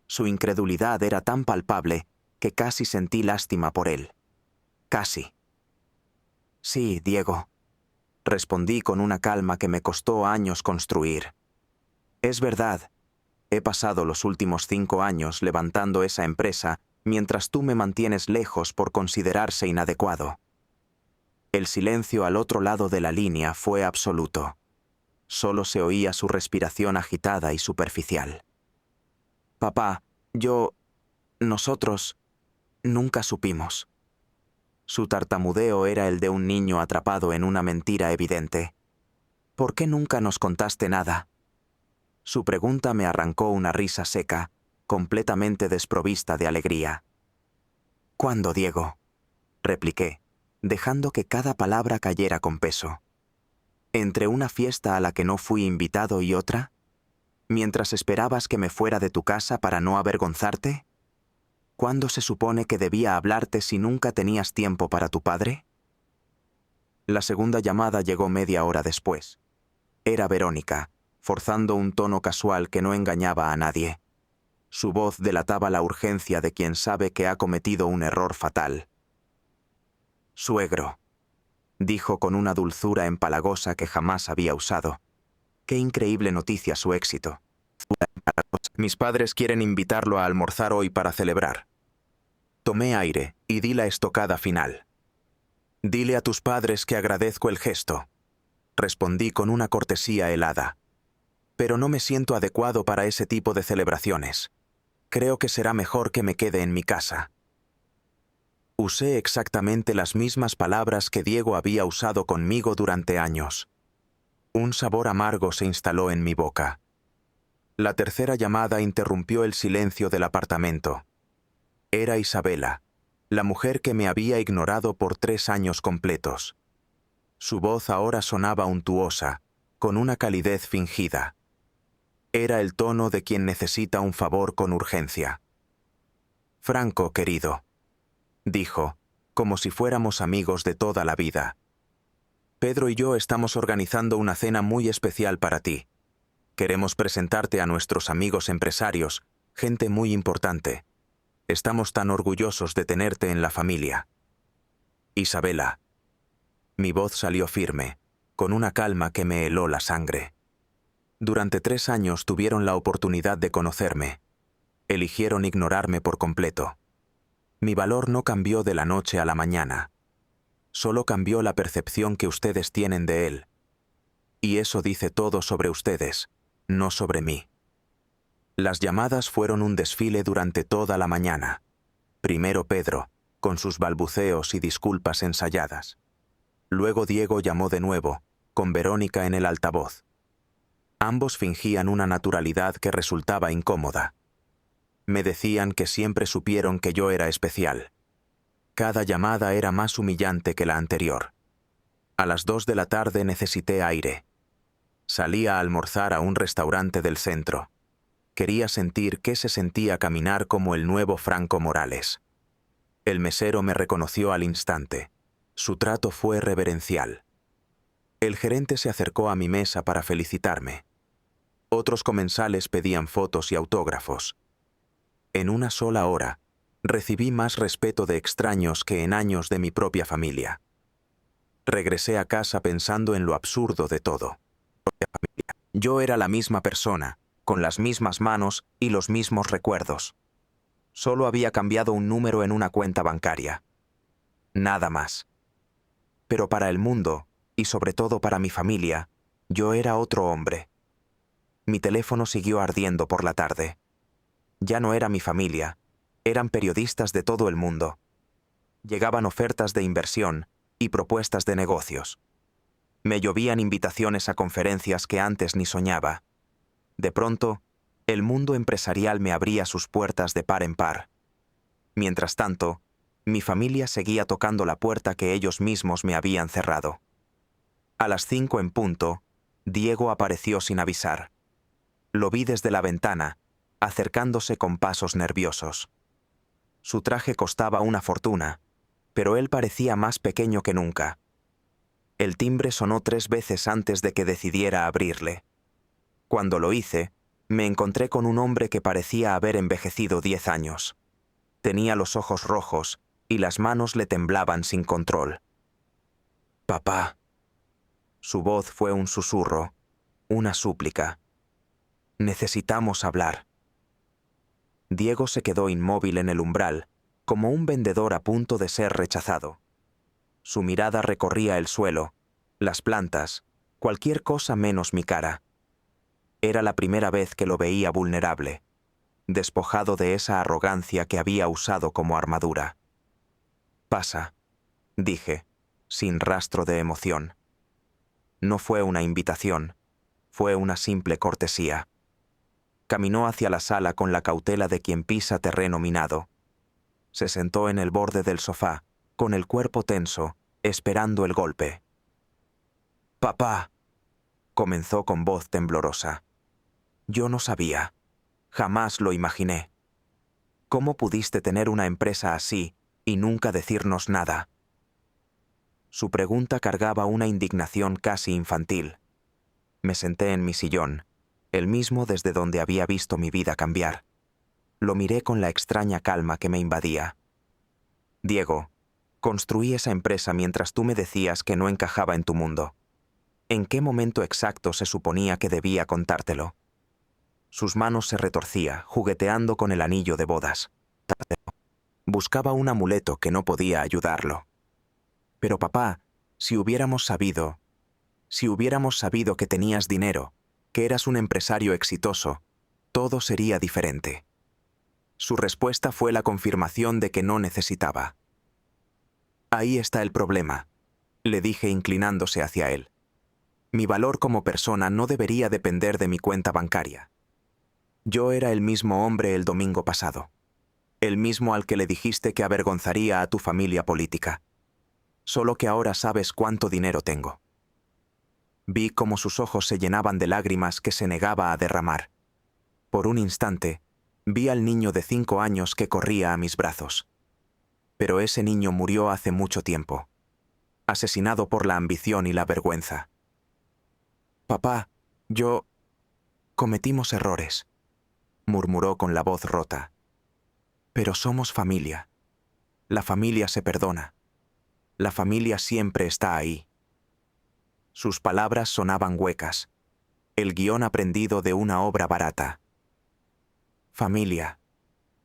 Su incredulidad era tan palpable que casi sentí lástima por él. Casi. «Sí, Diego», respondí con una calma que me costó años construir. «Es verdad. He pasado los últimos 5 años levantando esa empresa mientras tú me mantienes lejos por considerarse inadecuado». El silencio al otro lado de la línea fue absoluto. Solo se oía su respiración agitada y superficial. «Papá, nosotros nunca supimos». Su tartamudeo era el de un niño atrapado en una mentira evidente. «¿Por qué nunca nos contaste nada?» Su pregunta me arrancó una risa seca, completamente desprovista de alegría. «¿Cuándo, Diego?», repliqué, dejando que cada palabra cayera con peso. «¿Entre una fiesta a la que no fui invitado y otra? ¿Mientras esperabas que me fuera de tu casa para no avergonzarte? ¿Cuándo se supone que debía hablarte si nunca tenías tiempo para tu padre?» La segunda llamada llegó media hora después. Era Verónica, forzando un tono casual que no engañaba a nadie. Su voz delataba la urgencia de quien sabe que ha cometido un error fatal. «Suegro», dijo con una dulzura empalagosa que jamás había usado. «Qué increíble noticia su éxito. Mis padres quieren invitarlo a almorzar hoy para celebrar». Tomé aire y di la estocada final. «Dile a tus padres que agradezco el gesto», respondí con una cortesía helada. «Pero no me siento adecuado para ese tipo de celebraciones. Creo que será mejor que me quede en mi casa». Usé exactamente las mismas palabras que Diego había usado conmigo durante años. Un sabor amargo se instaló en mi boca. La tercera llamada interrumpió el silencio del apartamento. Era Isabela, la mujer que me había ignorado por 3 años completos. Su voz ahora sonaba untuosa, con una calidez fingida. Era el tono de quien necesita un favor con urgencia. Franco, querido, dijo, como si fuéramos amigos de toda la vida. Pedro y yo estamos organizando una cena muy especial para ti. Queremos presentarte a nuestros amigos empresarios, gente muy importante. Estamos tan orgullosos de tenerte en la familia. Isabela. Mi voz salió firme, con una calma que me heló la sangre. Durante 3 años tuvieron la oportunidad de conocerme. Eligieron ignorarme por completo. Mi valor no cambió de la noche a la mañana. Solo cambió la percepción que ustedes tienen de él. Y eso dice todo sobre ustedes, no sobre mí. Las llamadas fueron un desfile durante toda la mañana. Primero Pedro, con sus balbuceos y disculpas ensayadas. Luego Diego llamó de nuevo, con Verónica en el altavoz. Ambos fingían una naturalidad que resultaba incómoda. Me decían que siempre supieron que yo era especial. Cada llamada era más humillante que la anterior. A las 2 de la tarde necesité aire. Salí a almorzar a un restaurante del centro. Quería sentir qué se sentía caminar como el nuevo Franco Morales. El mesero me reconoció al instante. Su trato fue reverencial. El gerente se acercó a mi mesa para felicitarme. Otros comensales pedían fotos y autógrafos. En una sola hora, recibí más respeto de extraños que en años de mi propia familia. Regresé a casa pensando en lo absurdo de todo. Yo era la misma persona, con las mismas manos y los mismos recuerdos. Solo había cambiado un número en una cuenta bancaria. Nada más. Pero para el mundo, y sobre todo para mi familia, yo era otro hombre. Mi teléfono siguió ardiendo por la tarde. Ya no era mi familia, eran periodistas de todo el mundo. Llegaban ofertas de inversión y propuestas de negocios. Me llovían invitaciones a conferencias que antes ni soñaba. De pronto, el mundo empresarial me abría sus puertas de par en par. Mientras tanto, mi familia seguía tocando la puerta que ellos mismos me habían cerrado. A las 5 en punto, Diego apareció sin avisar. Lo vi desde la ventana, acercándose con pasos nerviosos. Su traje costaba una fortuna, pero él parecía más pequeño que nunca. El timbre sonó 3 veces antes de que decidiera abrirle. Cuando lo hice, me encontré con un hombre que parecía haber envejecido 10 años. Tenía los ojos rojos y las manos le temblaban sin control. «Papá». Su voz fue un susurro, una súplica. «Necesitamos hablar». Diego se quedó inmóvil en el umbral, como un vendedor a punto de ser rechazado. Su mirada recorría el suelo, las plantas, cualquier cosa menos mi cara. Era la primera vez que lo veía vulnerable, despojado de esa arrogancia que había usado como armadura. «Pasa», dije, sin rastro de emoción. No fue una invitación, fue una simple cortesía. Caminó hacia la sala con la cautela de quien pisa terreno minado. Se sentó en el borde del sofá, con el cuerpo tenso, esperando el golpe. «Papá», comenzó con voz temblorosa. «Yo no sabía. Jamás lo imaginé. ¿Cómo pudiste tener una empresa así y nunca decirnos nada?» Su pregunta cargaba una indignación casi infantil. Me senté en mi sillón, el mismo desde donde había visto mi vida cambiar. Lo miré con la extraña calma que me invadía. «Diego, construí esa empresa mientras tú me decías que no encajaba en tu mundo. ¿En qué momento exacto se suponía que debía contártelo?» Sus manos se retorcía, jugueteando con el anillo de bodas. Buscaba un amuleto que no podía ayudarlo. «Pero papá, si hubiéramos sabido que tenías dinero, que eras un empresario exitoso, todo sería diferente». Su respuesta fue la confirmación de que no necesitaba. «Ahí está el problema», le dije inclinándose hacia él. «Mi valor como persona no debería depender de mi cuenta bancaria. Yo era el mismo hombre el domingo pasado, el mismo al que le dijiste que avergonzaría a tu familia política. Solo que ahora sabes cuánto dinero tengo». Vi cómo sus ojos se llenaban de lágrimas que se negaba a derramar. Por un instante, Vi al niño de 5 años que corría a mis brazos. Pero ese niño murió hace mucho tiempo, asesinado por la ambición y la vergüenza. Papá, cometimos errores, murmuró con la voz rota. Pero somos familia. La familia se perdona. La familia siempre está ahí. Sus palabras sonaban huecas, el guión aprendido de una obra barata. Familia.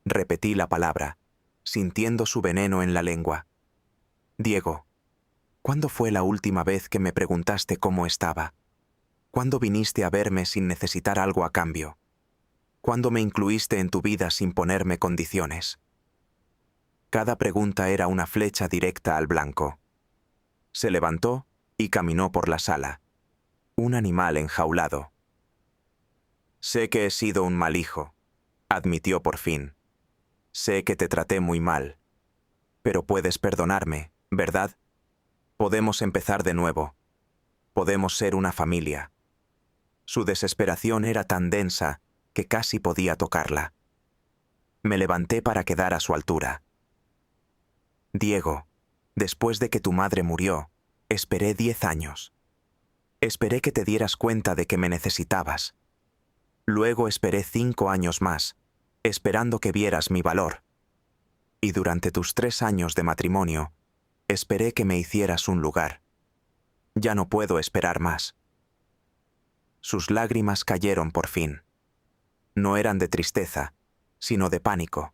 Repetí la palabra, sintiendo su veneno en la lengua. Diego, ¿cuándo fue la última vez que me preguntaste cómo estaba? ¿Cuándo viniste a verme sin necesitar algo a cambio? ¿Cuándo me incluiste en tu vida sin ponerme condiciones? Cada pregunta era una flecha directa al blanco. Se levantó y caminó por la sala. Un animal enjaulado. Sé que he sido un mal hijo, admitió por fin. Sé que te traté muy mal. Pero puedes perdonarme, ¿verdad? Podemos empezar de nuevo. Podemos ser una familia. Su desesperación era tan densa que casi podía tocarla. Me levanté para quedar a su altura. Diego, después de que tu madre murió, esperé 10 años. Esperé que te dieras cuenta de que me necesitabas. Luego esperé 5 años más, esperando que vieras mi valor. Y durante tus 3 años de matrimonio, esperé que me hicieras un lugar. Ya no puedo esperar más. Sus lágrimas cayeron por fin. No eran de tristeza, sino de pánico.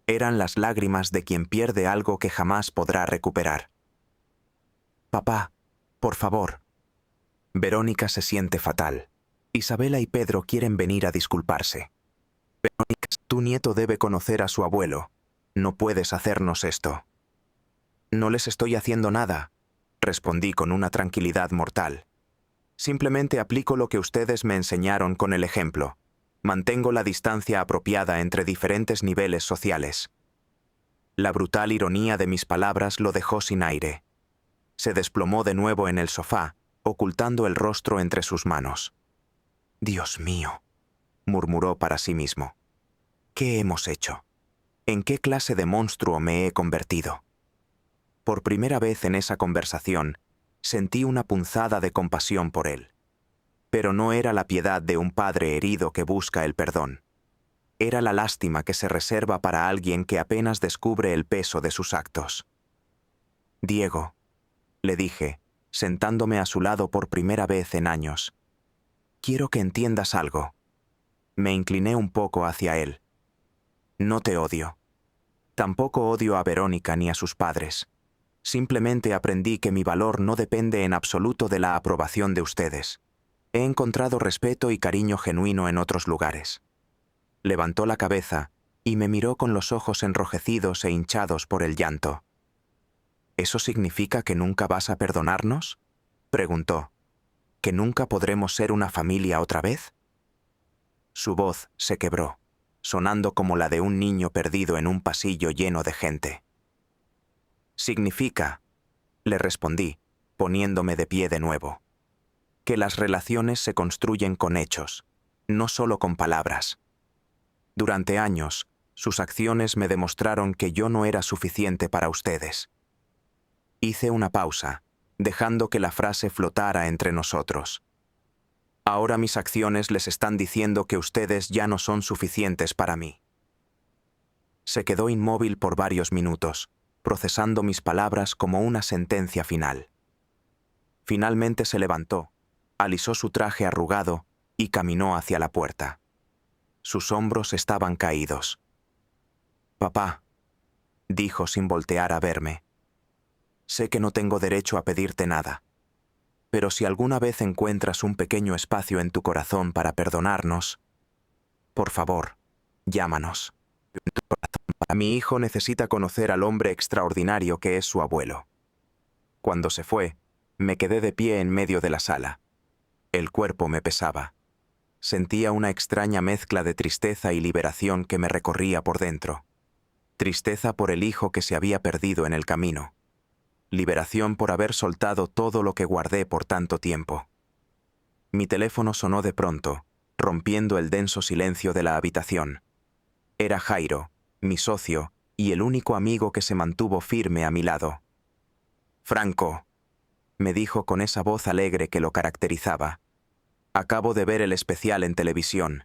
Eran las lágrimas de quien pierde algo que jamás podrá recuperar. Papá, por favor. Verónica se siente fatal. Isabela y Pedro quieren venir a disculparse. Verónica, tu nieto debe conocer a su abuelo. No puedes hacernos esto. No les estoy haciendo nada, respondí con una tranquilidad mortal. Simplemente aplico lo que ustedes me enseñaron con el ejemplo. Mantengo la distancia apropiada entre diferentes niveles sociales. La brutal ironía de mis palabras lo dejó sin aire. Se desplomó de nuevo en el sofá, ocultando el rostro entre sus manos. Dios mío, murmuró para sí mismo. ¿Qué hemos hecho? ¿En qué clase de monstruo me he convertido? Por primera vez en esa conversación, sentí una punzada de compasión por él. Pero no era la piedad de un padre herido que busca el perdón. Era la lástima que se reserva para alguien que apenas descubre el peso de sus actos. Diego, le dije, sentándome a su lado por primera vez en años. Quiero que entiendas algo. Me incliné un poco hacia él. No te odio. Tampoco odio a Verónica ni a sus padres. Simplemente aprendí que mi valor no depende en absoluto de la aprobación de ustedes. He encontrado respeto y cariño genuino en otros lugares. Levantó la cabeza y me miró con los ojos enrojecidos e hinchados por el llanto. ¿Eso significa que nunca vas a perdonarnos?, preguntó. ¿Que nunca podremos ser una familia otra vez? Su voz se quebró, sonando como la de un niño perdido en un pasillo lleno de gente. Significa, le respondí, poniéndome de pie de nuevo, que las relaciones se construyen con hechos, no solo con palabras. Durante años, sus acciones me demostraron que yo no era suficiente para ustedes. Hice una pausa, dejando que la frase flotara entre nosotros. Ahora mis acciones les están diciendo que ustedes ya no son suficientes para mí. Se quedó inmóvil por varios minutos, procesando mis palabras como una sentencia final. Finalmente se levantó, alisó su traje arrugado y caminó hacia la puerta. Sus hombros estaban caídos. «Papá», dijo sin voltear a verme, «sé que no tengo derecho a pedirte nada, pero si alguna vez encuentras un pequeño espacio en tu corazón para perdonarnos, por favor, llámanos. Mi hijo necesita conocer al hombre extraordinario que es su abuelo». Cuando se fue, me quedé de pie en medio de la sala. El cuerpo me pesaba. Sentía una extraña mezcla de tristeza y liberación que me recorría por dentro. Tristeza por el hijo que se había perdido en el camino. Liberación por haber soltado todo lo que guardé por tanto tiempo. Mi teléfono sonó de pronto, rompiendo el denso silencio de la habitación. Era Jairo, mi socio, y el único amigo que se mantuvo firme a mi lado. «Franco», me dijo con esa voz alegre que lo caracterizaba. «Acabo de ver el especial en televisión.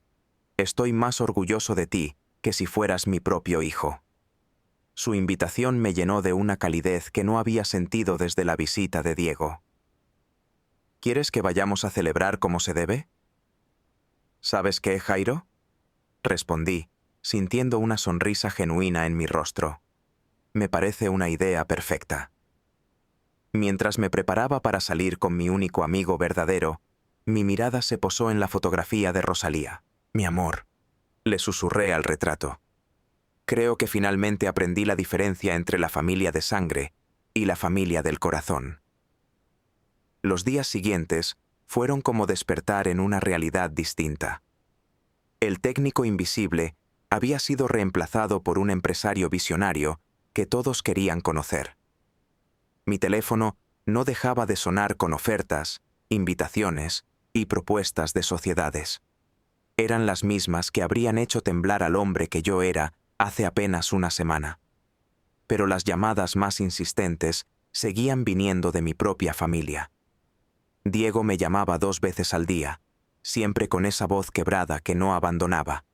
Estoy más orgulloso de ti que si fueras mi propio hijo». Su invitación me llenó de una calidez que no había sentido desde la visita de Diego. «¿Quieres que vayamos a celebrar como se debe?» «¿Sabes qué, Jairo?», respondí, sintiendo una sonrisa genuina en mi rostro. «Me parece una idea perfecta». Mientras me preparaba para salir con mi único amigo verdadero, mi mirada se posó en la fotografía de Rosalía. «Mi amor», le susurré al retrato. «Creo que finalmente aprendí la diferencia entre la familia de sangre y la familia del corazón». Los días siguientes fueron como despertar en una realidad distinta. El técnico invisible había sido reemplazado por un empresario visionario que todos querían conocer. Mi teléfono no dejaba de sonar con ofertas, invitaciones y propuestas de sociedades. Eran las mismas que habrían hecho temblar al hombre que yo era hace apenas una semana. Pero las llamadas más insistentes seguían viniendo de mi propia familia. Diego me llamaba 2 veces al día, siempre con esa voz quebrada que no abandonaba.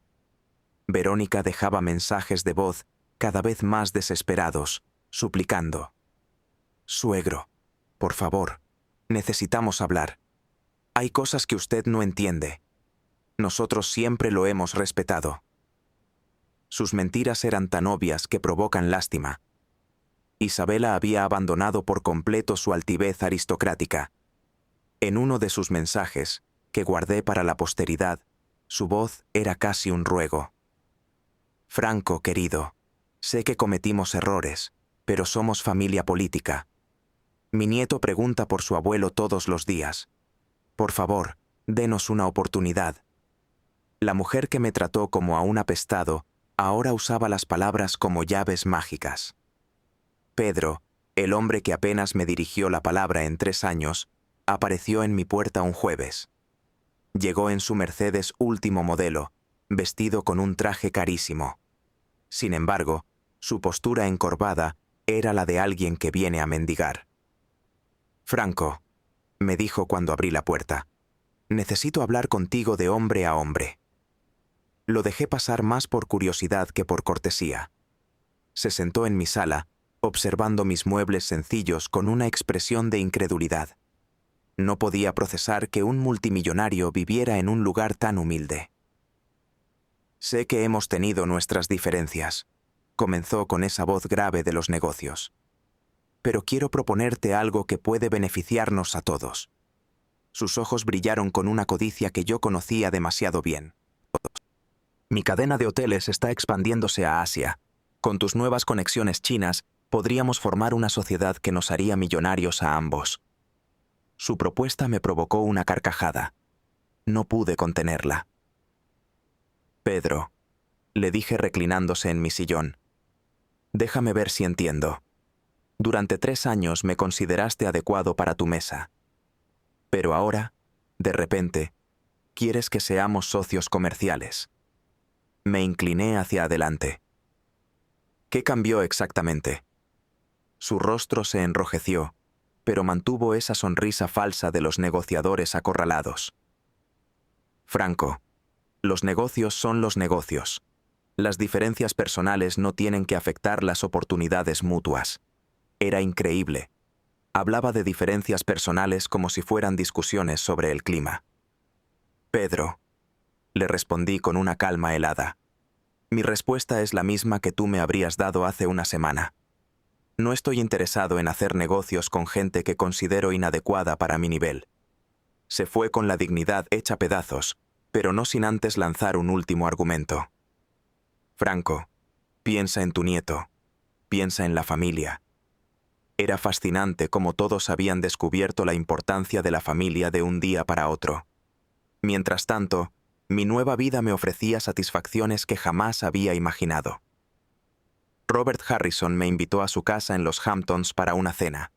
Verónica dejaba mensajes de voz cada vez más desesperados, suplicando: «Suegro, por favor, necesitamos hablar. Hay cosas que usted no entiende. Nosotros siempre lo hemos respetado». Sus mentiras eran tan obvias que provocan lástima. Isabela había abandonado por completo su altivez aristocrática. En uno de sus mensajes, que guardé para la posteridad, su voz era casi un ruego. «Franco, querido, sé que cometimos errores, pero somos familia política. Mi nieto pregunta por su abuelo todos los días. Por favor, denos una oportunidad». La mujer que me trató como a un apestado ahora usaba las palabras como llaves mágicas. Pedro, el hombre que apenas me dirigió la palabra en 3 años, apareció en mi puerta un jueves. Llegó en su Mercedes último modelo, vestido con un traje carísimo. Sin embargo, su postura encorvada era la de alguien que viene a mendigar. «Franco», me dijo cuando abrí la puerta, «necesito hablar contigo de hombre a hombre». Lo dejé pasar más por curiosidad que por cortesía. Se sentó en mi sala, observando mis muebles sencillos con una expresión de incredulidad. No podía procesar que un multimillonario viviera en un lugar tan humilde. «Sé que hemos tenido nuestras diferencias», comenzó con esa voz grave de los negocios. «Pero quiero proponerte algo que puede beneficiarnos a todos». Sus ojos brillaron con una codicia que yo conocía demasiado bien. «Mi cadena de hoteles está expandiéndose a Asia. Con tus nuevas conexiones chinas, podríamos formar una sociedad que nos haría millonarios a ambos». Su propuesta me provocó una carcajada. No pude contenerla. «Pedro», le dije reclinándose en mi sillón, «déjame ver si entiendo. Durante 3 años me consideraste adecuado para tu mesa. Pero ahora, de repente, quieres que seamos socios comerciales». Me incliné hacia adelante. «¿Qué cambió exactamente?». Su rostro se enrojeció, pero mantuvo esa sonrisa falsa de los negociadores acorralados. «Franco, los negocios son los negocios. Las diferencias personales no tienen que afectar las oportunidades mutuas». Era increíble. Hablaba de diferencias personales como si fueran discusiones sobre el clima. «Pedro», le respondí con una calma helada, «mi respuesta es la misma que tú me habrías dado hace una semana. No estoy interesado en hacer negocios con gente que considero inadecuada para mi nivel». Se fue con la dignidad hecha pedazos, pero no sin antes lanzar un último argumento. «Franco, piensa en tu nieto, piensa en la familia». Era fascinante cómo todos habían descubierto la importancia de la familia de un día para otro. Mientras tanto, mi nueva vida me ofrecía satisfacciones que jamás había imaginado. Robert Harrison me invitó a su casa en los Hamptons para una cena.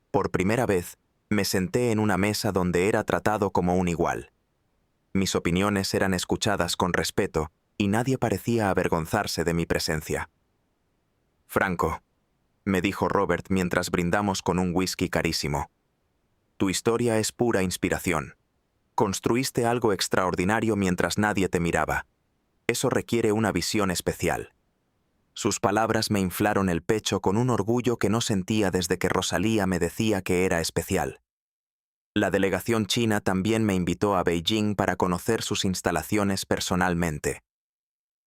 Por primera vez, me senté en una mesa donde era tratado como un igual. Mis opiniones eran escuchadas con respeto, y nadie parecía avergonzarse de mi presencia. «Franco», me dijo Robert mientras brindamos con un whisky carísimo, «tu historia es pura inspiración. Construiste algo extraordinario mientras nadie te miraba. Eso requiere una visión especial». Sus palabras me inflaron el pecho con un orgullo que no sentía desde que Rosalía me decía que era especial. La delegación china también me invitó a Beijing para conocer sus instalaciones personalmente.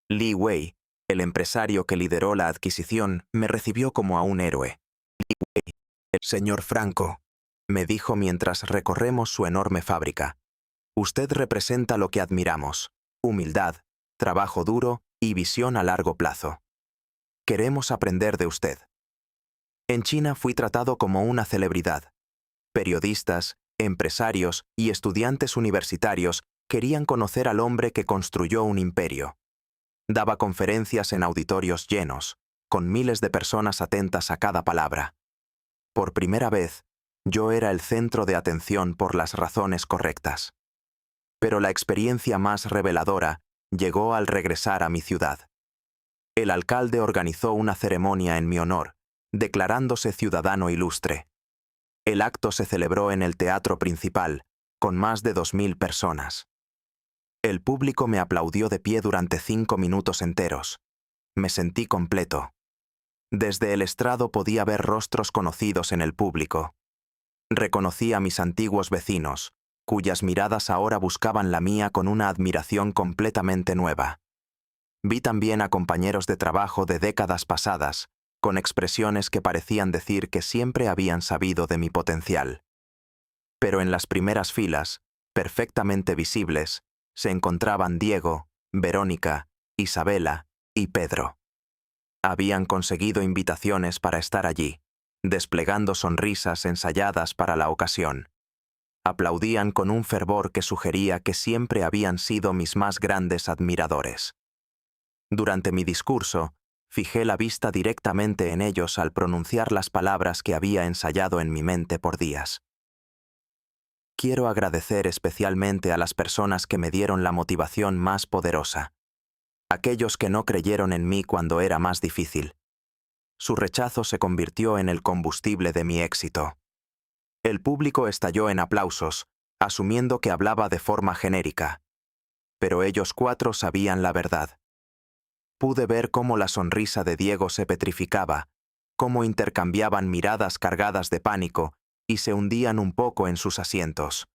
Li Wei, el empresario que lideró la adquisición, me recibió como a un héroe. Li Wei, el señor Franco, me dijo mientras recorremos su enorme fábrica. Usted representa lo que admiramos: humildad, trabajo duro y visión a largo plazo. Queremos aprender de usted. En China fui tratado como una celebridad. Periodistas, empresarios y estudiantes universitarios querían conocer al hombre que construyó un imperio. Daba conferencias en auditorios llenos, con miles de personas atentas a cada palabra. Por primera vez, yo era el centro de atención por las razones correctas. Pero la experiencia más reveladora llegó al regresar a mi ciudad. El alcalde organizó una ceremonia en mi honor, declarándose ciudadano ilustre. El acto se celebró en el teatro principal, con más de 2000 personas. El público me aplaudió de pie durante 5 minutos enteros. Me sentí completo. Desde el estrado podía ver rostros conocidos en el público. Reconocí a mis antiguos vecinos, cuyas miradas ahora buscaban la mía con una admiración completamente nueva. Vi también a compañeros de trabajo de décadas pasadas, con expresiones que parecían decir que siempre habían sabido de mi potencial. Pero en las primeras filas, perfectamente visibles, se encontraban Diego, Verónica, Isabela y Pedro. Habían conseguido invitaciones para estar allí, desplegando sonrisas ensayadas para la ocasión. Aplaudían con un fervor que sugería que siempre habían sido mis más grandes admiradores. Durante mi discurso, fijé la vista directamente en ellos al pronunciar las palabras que había ensayado en mi mente por días. Quiero agradecer especialmente a las personas que me dieron la motivación más poderosa. Aquellos que no creyeron en mí cuando era más difícil. Su rechazo se convirtió en el combustible de mi éxito. El público estalló en aplausos, asumiendo que hablaba de forma genérica. Pero ellos 4 sabían la verdad. Pude ver cómo la sonrisa de Diego se petrificaba, cómo intercambiaban miradas cargadas de pánico y se hundían un poco en sus asientos.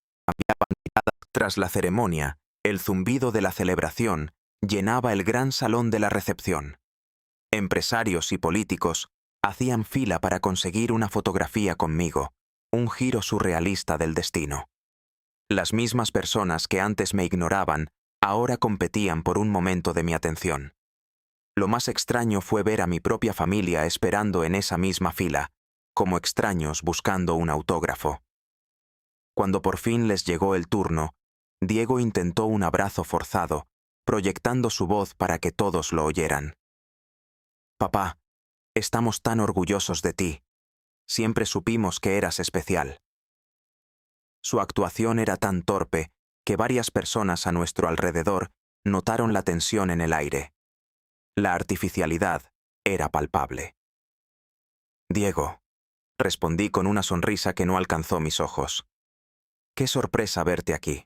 Tras la ceremonia, el zumbido de la celebración llenaba el gran salón de la recepción. Empresarios y políticos hacían fila para conseguir una fotografía conmigo, un giro surrealista del destino. Las mismas personas que antes me ignoraban, ahora competían por un momento de mi atención. Lo más extraño fue ver a mi propia familia esperando en esa misma fila, como extraños buscando un autógrafo. Cuando por fin les llegó el turno, Diego intentó un abrazo forzado, proyectando su voz para que todos lo oyeran. «Papá, estamos tan orgullosos de ti. Siempre supimos que eras especial». Su actuación era tan torpe que varias personas a nuestro alrededor notaron la tensión en el aire. La artificialidad era palpable. «Diego», respondí con una sonrisa que no alcanzó mis ojos. «Qué sorpresa verte aquí.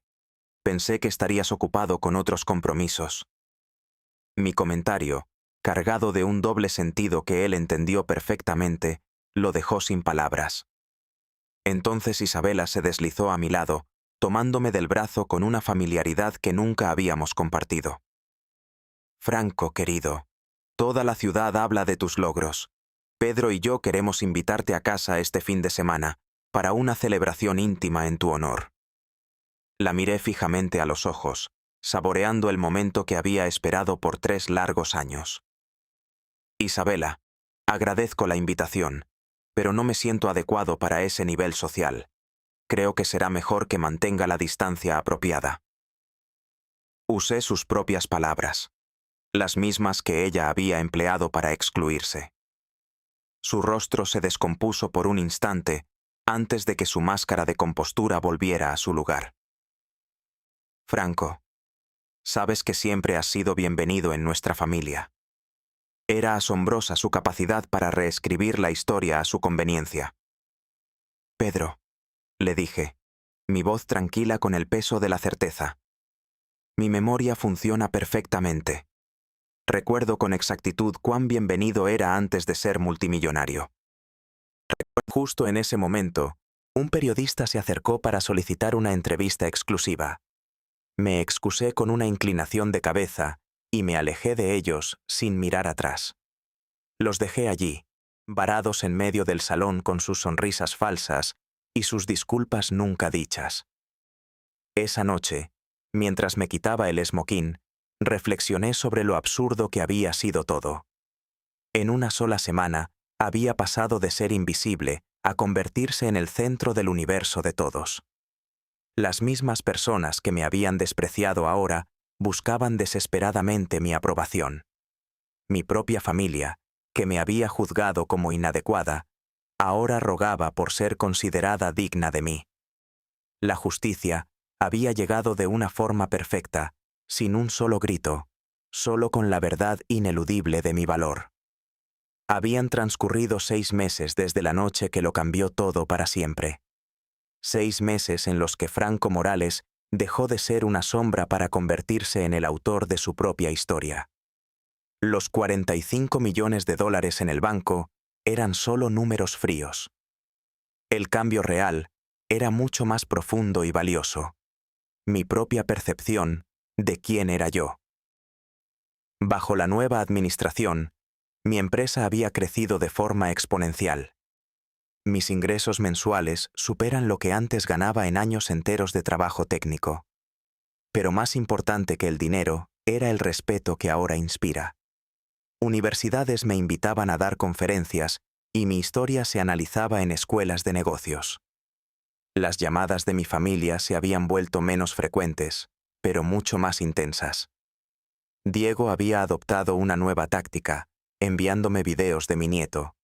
Pensé que estarías ocupado con otros compromisos». Mi comentario, cargado de un doble sentido que él entendió perfectamente, lo dejó sin palabras. Entonces Isabela se deslizó a mi lado, tomándome del brazo con una familiaridad que nunca habíamos compartido. «Franco, querido, toda la ciudad habla de tus logros. Pedro y yo queremos invitarte a casa este fin de semana, para una celebración íntima en tu honor». La miré fijamente a los ojos, saboreando el momento que había esperado por 3 largos años. «Isabela, agradezco la invitación, pero no me siento adecuado para ese nivel social. Creo que será mejor que mantenga la distancia apropiada». Usé sus propias palabras, las mismas que ella había empleado para excluirse. Su rostro se descompuso por un instante antes de que su máscara de compostura volviera a su lugar. «Franco, Sabes que siempre has sido bienvenido en nuestra familia. Era asombrosa su capacidad para reescribir la historia a su conveniencia. Pedro, le dije, mi voz tranquila con el peso de la certeza. Mi memoria funciona perfectamente. Recuerdo con exactitud cuán bienvenido era antes de ser multimillonario. Justo en ese momento, un periodista se acercó para solicitar una entrevista exclusiva. Me excusé con una inclinación de cabeza y me alejé de ellos sin mirar atrás. Los dejé allí, varados en medio del salón con sus sonrisas falsas y sus disculpas nunca dichas. Esa noche, mientras me quitaba el esmoquín, reflexioné sobre lo absurdo que había sido todo. En una sola semana, había pasado de ser invisible a convertirse en el centro del universo de todos. Las mismas personas que me habían despreciado ahora buscaban desesperadamente mi aprobación. Mi propia familia, que me había juzgado como inadecuada, ahora rogaba por ser considerada digna de mí. La justicia había llegado de una forma perfecta, sin un solo grito, solo con la verdad ineludible de mi valor. Habían transcurrido 6 meses desde la noche que lo cambió todo para siempre. 6 meses en los que Franco Morales dejó de ser una sombra para convertirse en el autor de su propia historia. Los 45 millones de dólares en el banco eran solo números fríos. El cambio real era mucho más profundo y valioso. Mi propia percepción de quién era yo. Bajo la nueva administración, mi empresa había crecido de forma exponencial. Mis ingresos mensuales superan lo que antes ganaba en años enteros de trabajo técnico. Pero más importante que el dinero era el respeto que ahora inspira. Universidades me invitaban a dar conferencias y mi historia se analizaba en escuelas de negocios. Las llamadas de mi familia se habían vuelto menos frecuentes, pero mucho más intensas. Diego había adoptado una nueva táctica, enviándome videos de mi nieto.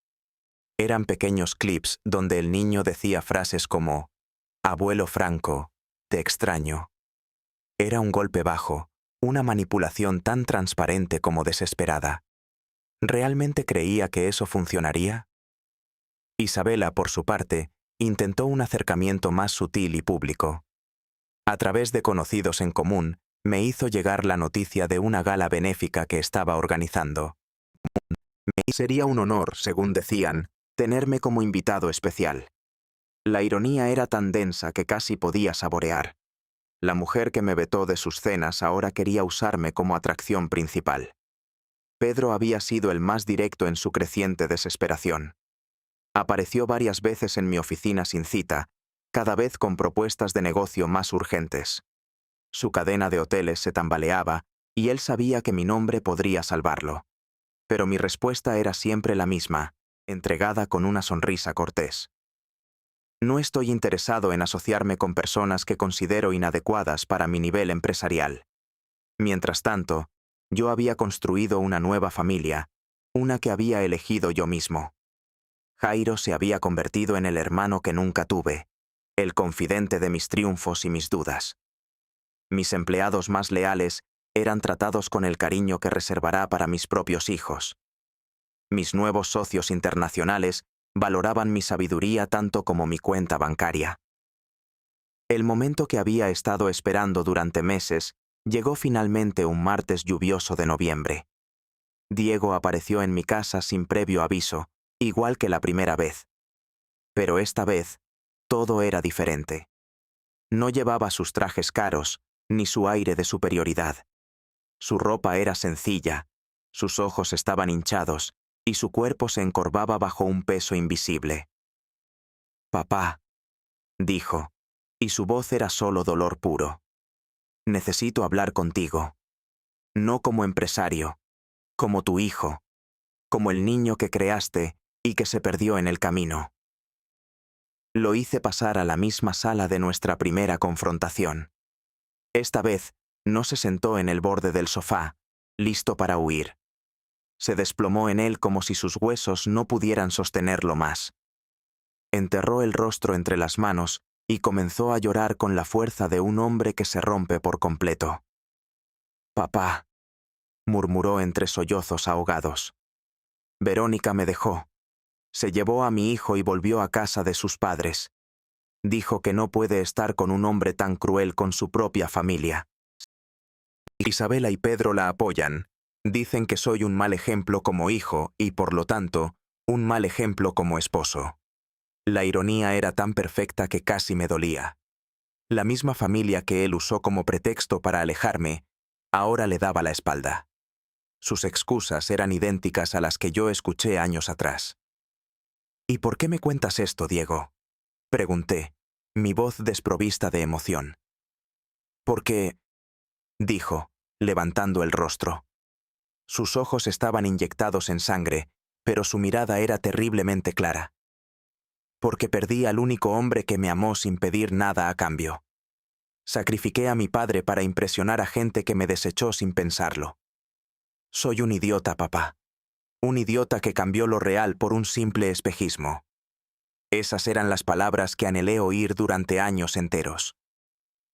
Eran pequeños clips donde el niño decía frases como «Abuelo Franco, te extraño». Era un golpe bajo, una manipulación tan transparente como desesperada. ¿Realmente creía que eso funcionaría? Isabela, por su parte, intentó un acercamiento más sutil y público. A través de conocidos en común, me hizo llegar la noticia de una gala benéfica que estaba organizando. Sería un honor, según decían, tenerme como invitado especial. La ironía era tan densa que casi podía saborear. La mujer que me vetó de sus cenas ahora quería usarme como atracción principal. Pedro había sido el más directo en su creciente desesperación. Apareció varias veces en mi oficina sin cita, cada vez con propuestas de negocio más urgentes. Su cadena de hoteles se tambaleaba y él sabía que mi nombre podría salvarlo. Pero mi respuesta era siempre la misma, entregada con una sonrisa cortés. No estoy interesado en asociarme con personas que considero inadecuadas para mi nivel empresarial. Mientras tanto, yo había construido una nueva familia, una que había elegido yo mismo. Jairo se había convertido en el hermano que nunca tuve, el confidente de mis triunfos y mis dudas. Mis empleados más leales eran tratados con el cariño que reservará para mis propios hijos. Mis nuevos socios internacionales valoraban mi sabiduría tanto como mi cuenta bancaria. El momento que había estado esperando durante meses llegó finalmente un martes lluvioso de noviembre. Diego apareció en mi casa sin previo aviso, igual que la primera vez. Pero esta vez, todo era diferente. No llevaba sus trajes caros, ni su aire de superioridad. Su ropa era sencilla, sus ojos estaban hinchados, y su cuerpo se encorvaba bajo un peso invisible. «Papá», dijo, y su voz era solo dolor puro. «Necesito hablar contigo. No como empresario, como tu hijo, como el niño que creaste y que se perdió en el camino». Lo hice pasar a la misma sala de nuestra primera confrontación. Esta vez, no se sentó en el borde del sofá, listo para huir. Se desplomó en él como si sus huesos no pudieran sostenerlo más. Enterró el rostro entre las manos y comenzó a llorar con la fuerza de un hombre que se rompe por completo. Papá, murmuró entre sollozos ahogados. Verónica me dejó. Se llevó a mi hijo y volvió a casa de sus padres. Dijo que no puede estar con un hombre tan cruel con su propia familia. Isabela y Pedro la apoyan. Dicen que soy un mal ejemplo como hijo y, por lo tanto, un mal ejemplo como esposo. La ironía era tan perfecta que casi me dolía. La misma familia que él usó como pretexto para alejarme, ahora le daba la espalda. Sus excusas eran idénticas a las que yo escuché años atrás. ¿Y por qué me cuentas esto, Diego?, pregunté, mi voz desprovista de emoción. Porque, dijo, levantando el rostro. Sus ojos estaban inyectados en sangre, pero su mirada era terriblemente clara. Porque perdí al único hombre que me amó sin pedir nada a cambio. Sacrifiqué a mi padre para impresionar a gente que me desechó sin pensarlo. Soy un idiota, papá. Un idiota que cambió lo real por un simple espejismo. Esas eran las palabras que anhelé oír durante años enteros.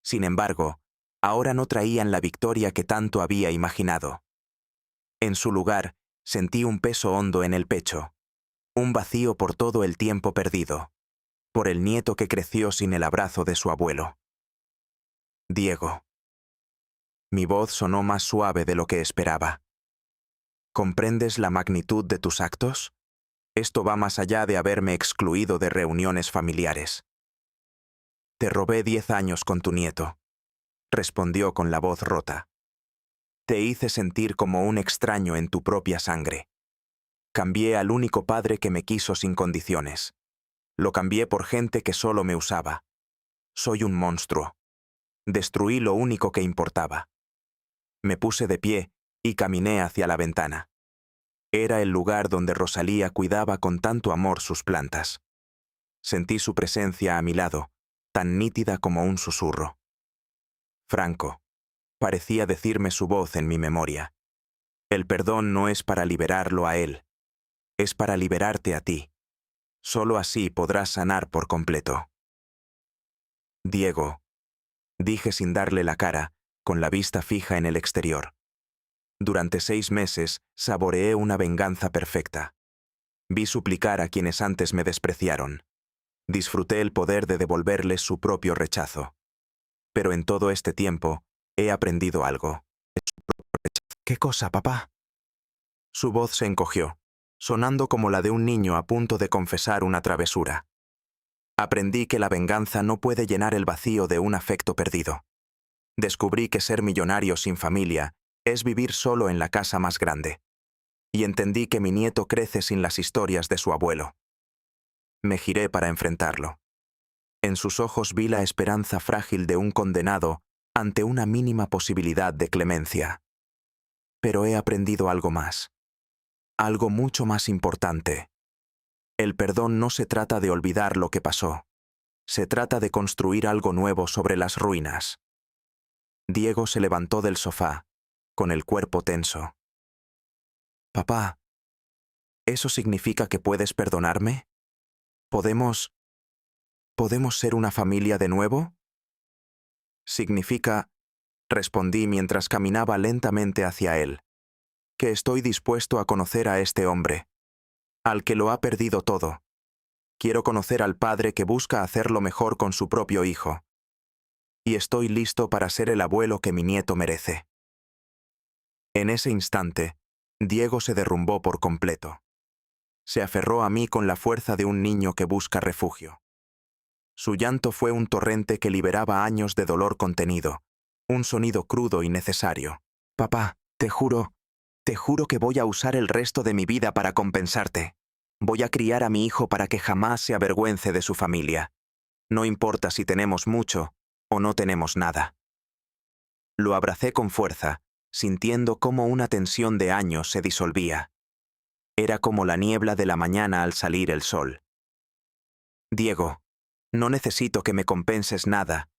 Sin embargo, ahora no traían la victoria que tanto había imaginado. En su lugar, sentí un peso hondo en el pecho, un vacío por todo el tiempo perdido, por el nieto que creció sin el abrazo de su abuelo. Diego. Mi voz sonó más suave de lo que esperaba. ¿Comprendes la magnitud de tus actos? Esto va más allá de haberme excluido de reuniones familiares. Te robé 10 años con tu nieto, respondió con la voz rota. Te hice sentir como un extraño en tu propia sangre. Cambié al único padre que me quiso sin condiciones. Lo cambié por gente que solo me usaba. Soy un monstruo. Destruí lo único que importaba. Me puse de pie y caminé hacia la ventana. Era el lugar donde Rosalía cuidaba con tanto amor sus plantas. Sentí su presencia a mi lado, tan nítida como un susurro. Franco, parecía decirme su voz en mi memoria. El perdón no es para liberarlo a él, es para liberarte a ti. Solo así podrás sanar por completo. Diego, dije sin darle la cara, con la vista fija en el exterior. Durante 6 meses saboreé una venganza perfecta. Vi suplicar a quienes antes me despreciaron. Disfruté el poder de devolverles su propio rechazo. Pero en todo este tiempo, he aprendido algo. ¿Qué cosa, papá? Su voz se encogió, sonando como la de un niño a punto de confesar una travesura. Aprendí que la venganza no puede llenar el vacío de un afecto perdido. Descubrí que ser millonario sin familia es vivir solo en la casa más grande. Y entendí que mi nieto crece sin las historias de su abuelo. Me giré para enfrentarlo. En sus ojos vi la esperanza frágil de un condenado ante una mínima posibilidad de clemencia. Pero he aprendido algo más. Algo mucho más importante. El perdón no se trata de olvidar lo que pasó. Se trata de construir algo nuevo sobre las ruinas. Diego se levantó del sofá, con el cuerpo tenso. Papá, ¿eso significa que puedes perdonarme? ¿Podemos ser una familia de nuevo? Significa, respondí mientras caminaba lentamente hacia él, que estoy dispuesto a conocer a este hombre, al que lo ha perdido todo. Quiero conocer al padre que busca hacerlo mejor con su propio hijo. Y estoy listo para ser el abuelo que mi nieto merece. En ese instante, Diego se derrumbó por completo. Se aferró a mí con la fuerza de un niño que busca refugio. Su llanto fue un torrente que liberaba años de dolor contenido, un sonido crudo y necesario. Papá, te juro que voy a usar el resto de mi vida para compensarte. Voy a criar a mi hijo para que jamás se avergüence de su familia. No importa si tenemos mucho o no tenemos nada. Lo abracé con fuerza, sintiendo cómo una tensión de años se disolvía. Era como la niebla de la mañana al salir el sol. Diego, no necesito que me compenses nada.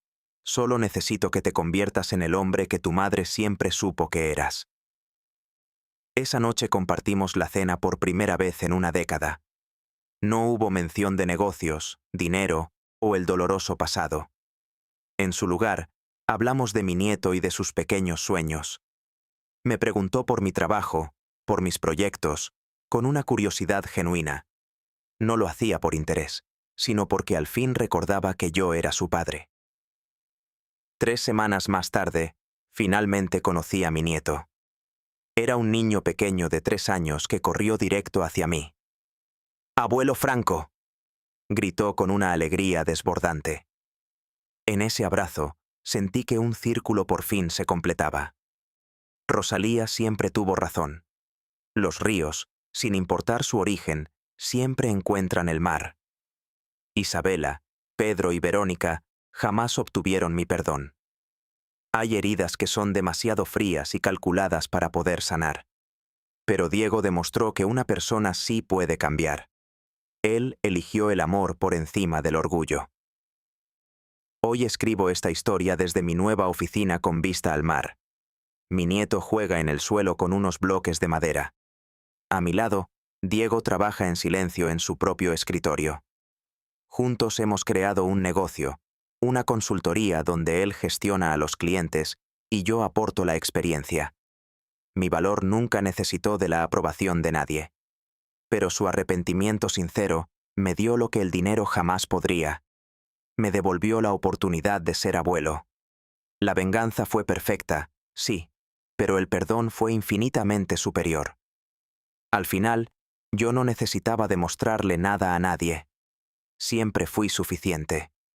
Solo necesito que te conviertas en el hombre que tu madre siempre supo que eras. Esa noche compartimos la cena por primera vez en una década. No hubo mención de negocios, dinero o el doloroso pasado. En su lugar, hablamos de mi nieto y de sus pequeños sueños. Me preguntó por mi trabajo, por mis proyectos, con una curiosidad genuina. No lo hacía por interés, sino porque al fin recordaba que yo era su padre. 3 semanas más tarde, finalmente conocí a mi nieto. Era un niño pequeño de 3 años que corrió directo hacia mí. «¡Abuelo Franco!», gritó con una alegría desbordante. En ese abrazo, sentí que un círculo por fin se completaba. Rosalía siempre tuvo razón. Los ríos, sin importar su origen, siempre encuentran el mar. Isabela, Pedro y Verónica jamás obtuvieron mi perdón. Hay heridas que son demasiado frías y calculadas para poder sanar. Pero Diego demostró que una persona sí puede cambiar. Él eligió el amor por encima del orgullo. Hoy escribo esta historia desde mi nueva oficina con vista al mar. Mi nieto juega en el suelo con unos bloques de madera. A mi lado, Diego trabaja en silencio en su propio escritorio. Juntos hemos creado un negocio, una consultoría donde él gestiona a los clientes y yo aporto la experiencia. Mi valor nunca necesitó de la aprobación de nadie. Pero su arrepentimiento sincero me dio lo que el dinero jamás podría. Me devolvió la oportunidad de ser abuelo. La venganza fue perfecta, sí, pero el perdón fue infinitamente superior. Al final, yo no necesitaba demostrarle nada a nadie. Siempre fui suficiente.